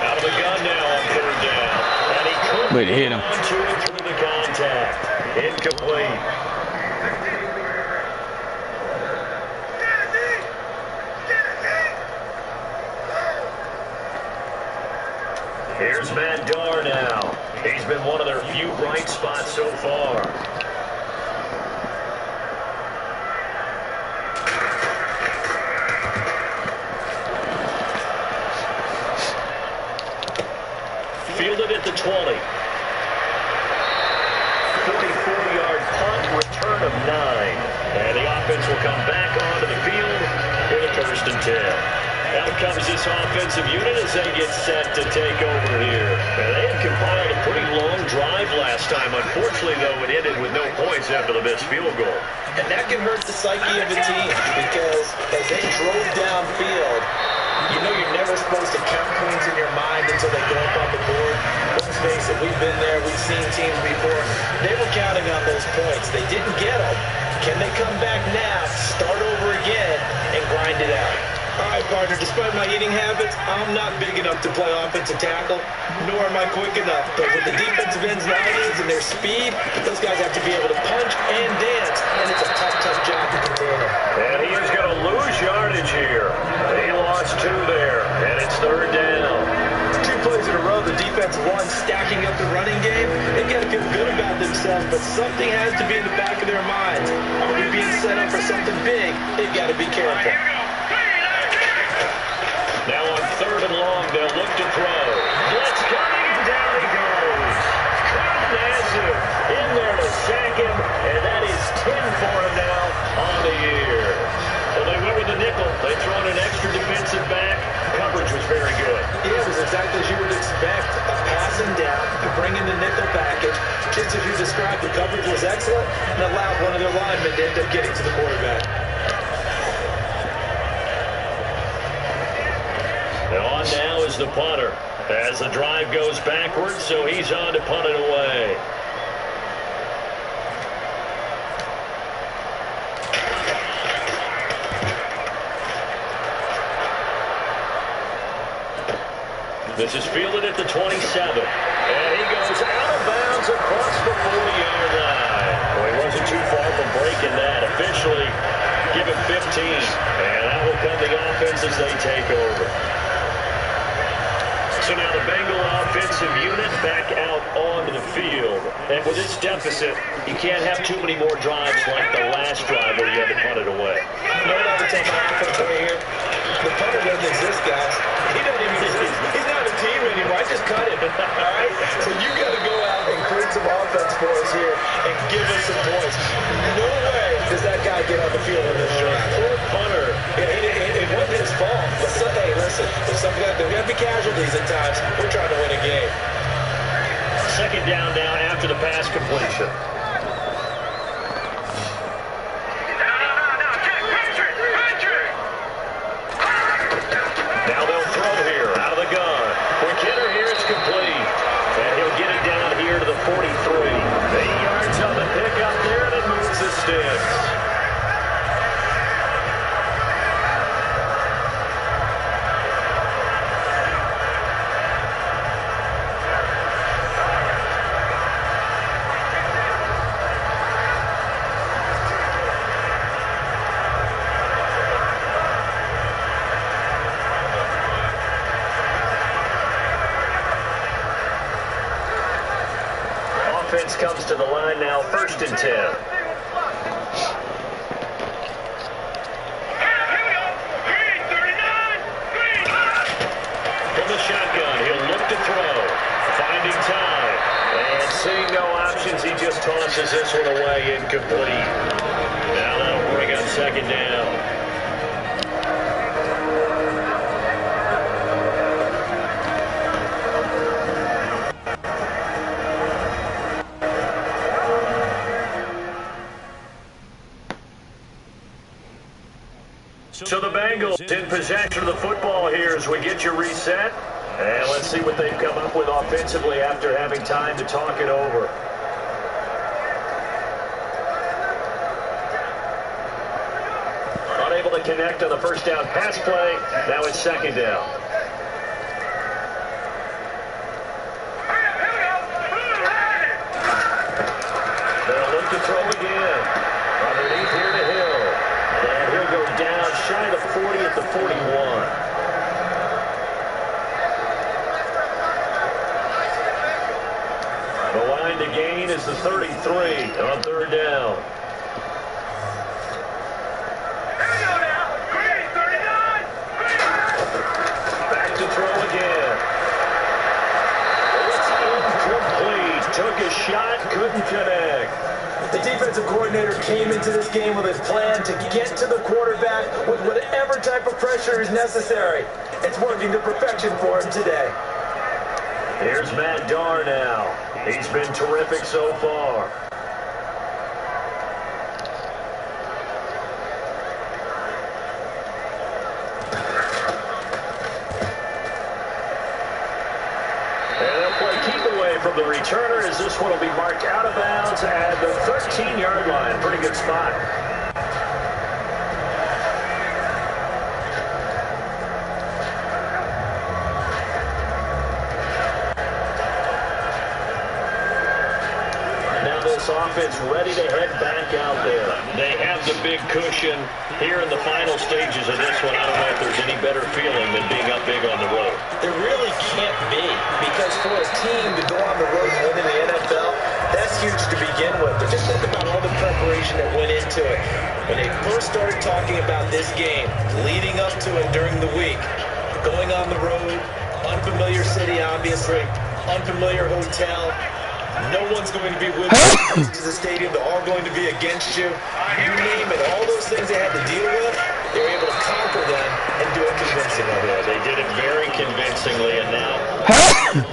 Out of the gun now on 3rd down. And he couldn't hit him. To it through the contact. Incomplete. Here's Matt Darr now. He's been one of their few bright spots so far. Fielded at the 20. 44-yard punt return. 10. Out comes this offensive unit as they get set to take over here. And they had compiled a pretty long drive last time. Unfortunately, though, it ended with no points after the missed field goal. And that can hurt the psyche of a team because as they drove downfield, you know you're never supposed to count points in your mind until they go up on the board. Let's face it, we've been there, we've seen teams before. They were counting on those points. They didn't get them. Can they come back now, start over again, and grind it out? All right, partner, despite my eating habits, I'm not big enough to play offensive tackle, nor am I quick enough. But with the defensive ends nowadays and their speed, those guys have to be able to punch and dance, and it's a tough, tough job to contain them. And he is going to lose yardage here. He lost 2 there, and it's 3rd down. 2 plays in a row, the defensive line stacking up the running game. They got to feel good about themselves, but something has to be in the back of their minds. Are we being set up for something big? They've got to be careful. Now on 3rd and long, they'll look to throw. Blitz coming, down he goes. Massive in there to sack him, and that is 10 for him now on the year. Well, they went with the nickel. They throw in an extra defensive back. Coverage was very good. Yeah, it was exactly as you would expect. A passing down, to bring in the nickel package. Just as you described, the coverage was excellent and allowed one of their linemen to end up getting to the quarterback. On now is the punter as the drive goes backwards, so he's on to punt it away. This is fielded at the 27, and he goes out of bounds across the 40-yard line. Well, he wasn't too far from breaking that. Officially, give him 15, and that will come the offense as they take over. So now the Bengal offensive unit back out onto the field. And with this deficit, you can't have too many more drives like the last drive where you had to punt it away. You know what I would take my offense away here? The punter doesn't exist, guys. He doesn't even exist. He's not a team anymore. I just cut him. All right? So you got to go out and create some offense for us here and give us some points. No way does that guy get on the field in this drive. Poor punter. It wasn't his fault. But hey, listen, if something like that, we have to be casualties at times. We're trying to win a game. 2nd down now after the pass completion. Now they'll throw here out of the gun. Quick hitter here, it's complete. And he'll get it down here to the 43. 8 yards on the pickup there, and it moves the sticks. Offense comes to the line now, 1st and 10. From the shotgun, he'll look to throw. Finding time. And seeing no options, he just tosses this one away, incomplete. Now that'll bring up 2nd down. So the Bengals in possession of the football here as we get you reset. And let's see what they've come up with offensively after having time to talk it over. Unable to connect on the 1st down pass play. Now it's 2nd down. They'll look to throw again. Underneath here to Hill. And he'll go down shy of the 40 at the 41. The line to gain is the 33 on 3rd down. Back to throw again. It's incomplete. Took a shot, couldn't connect. The defensive coordinator came into this game with a plan to get to the quarterback with whatever type of pressure is necessary. It's working to perfection for him today. Here's Matt Darr now. He's been terrific so far. From the returner, as this one will be marked out of bounds at the 13-yard line. Pretty good spot. Now this offense ready to head back out there. They have the big cushion here in the final stages of this one. I don't know if there's any better feeling than being up big on the road. There really can't be, because for a team to go on the road and win in the NFL, that's huge to begin with. But just think about all the preparation that went into it. When they first started talking about this game, leading up to it during the week, going on the road, unfamiliar city, obviously, unfamiliar hotel, no one's going to be with you to the stadium. They're all going to be against you. You name it. All those things they had to deal with, they were able to conquer them and do it convincingly. Yeah, they did it very convincingly, and now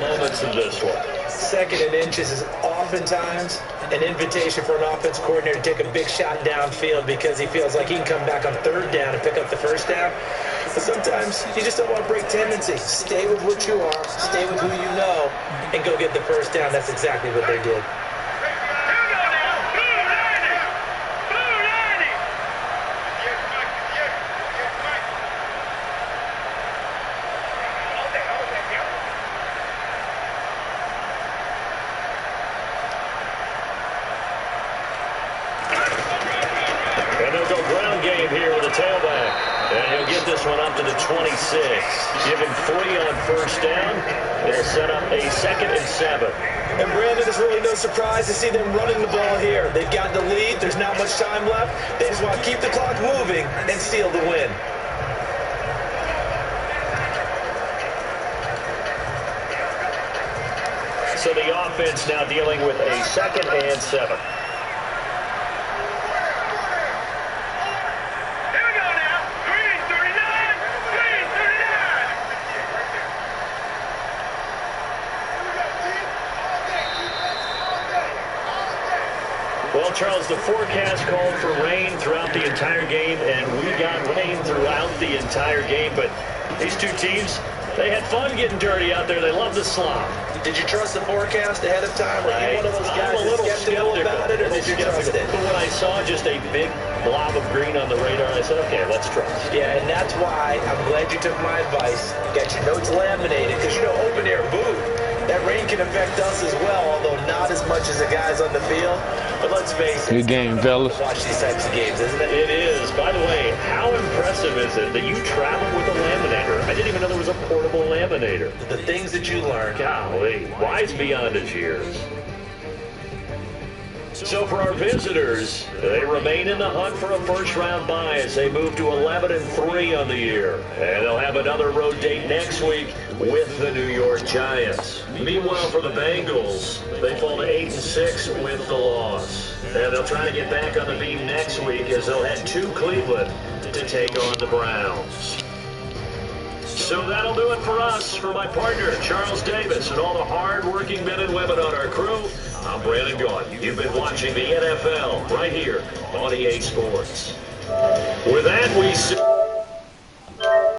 moments of this one. Second and inches is oftentimes an invitation for an offense coordinator to take a big shot downfield because he feels like he can come back on third down and pick up the first down. But sometimes you just don't want to break tendency. Stay with what you are, stay with who you know, and go get the first down. That's exactly what they did. And they'll go ground game here with a tailback. And he'll get this one up to the 26. Give him 3 on first down. They'll set up a 2nd and 7. And Brandon, it's really no surprise to see them running the ball here. They've got the lead. There's not much time left. They just want to keep the clock moving and steal the win. So the offense now dealing with a 2nd and 7. Well, Charles, the forecast called for rain throughout the entire game, and we got rain throughout the entire game. But these two teams, they had fun getting dirty out there. They love the slop. Did you trust the forecast ahead of time? Were you one of those guys I'm a little skeptical about it, or did you trust it? But when I saw just a big blob of green on the radar, I said, okay, let's trust. Yeah, and that's why I'm glad you took my advice. Got your notes laminated, because you know, open air boot, that rain can affect us as well, although not as much as the guys on the field. But let's face it, good game, fellas. Watch these types of games, isn't it? It is. By the way, how impressive is it that you travel with a laminator? I didn't even know there was a portable laminator. The things that you learn. Golly, wise beyond his years. So for our visitors, they remain in the hunt for a first-round bye as they move to 11-3 on the year. And they'll have another road date next week with the New York Giants. Meanwhile, for the Bengals, they fall to 8-6 with the loss. And they'll try to get back on the beam next week as they'll head to Cleveland to take on the Browns. So that'll do it for us. For my partner, Charles Davis, and all the hard-working men and women on our crew, I'm Brandon Gaughan. You've been watching the NFL right here on EA Sports. With that, we...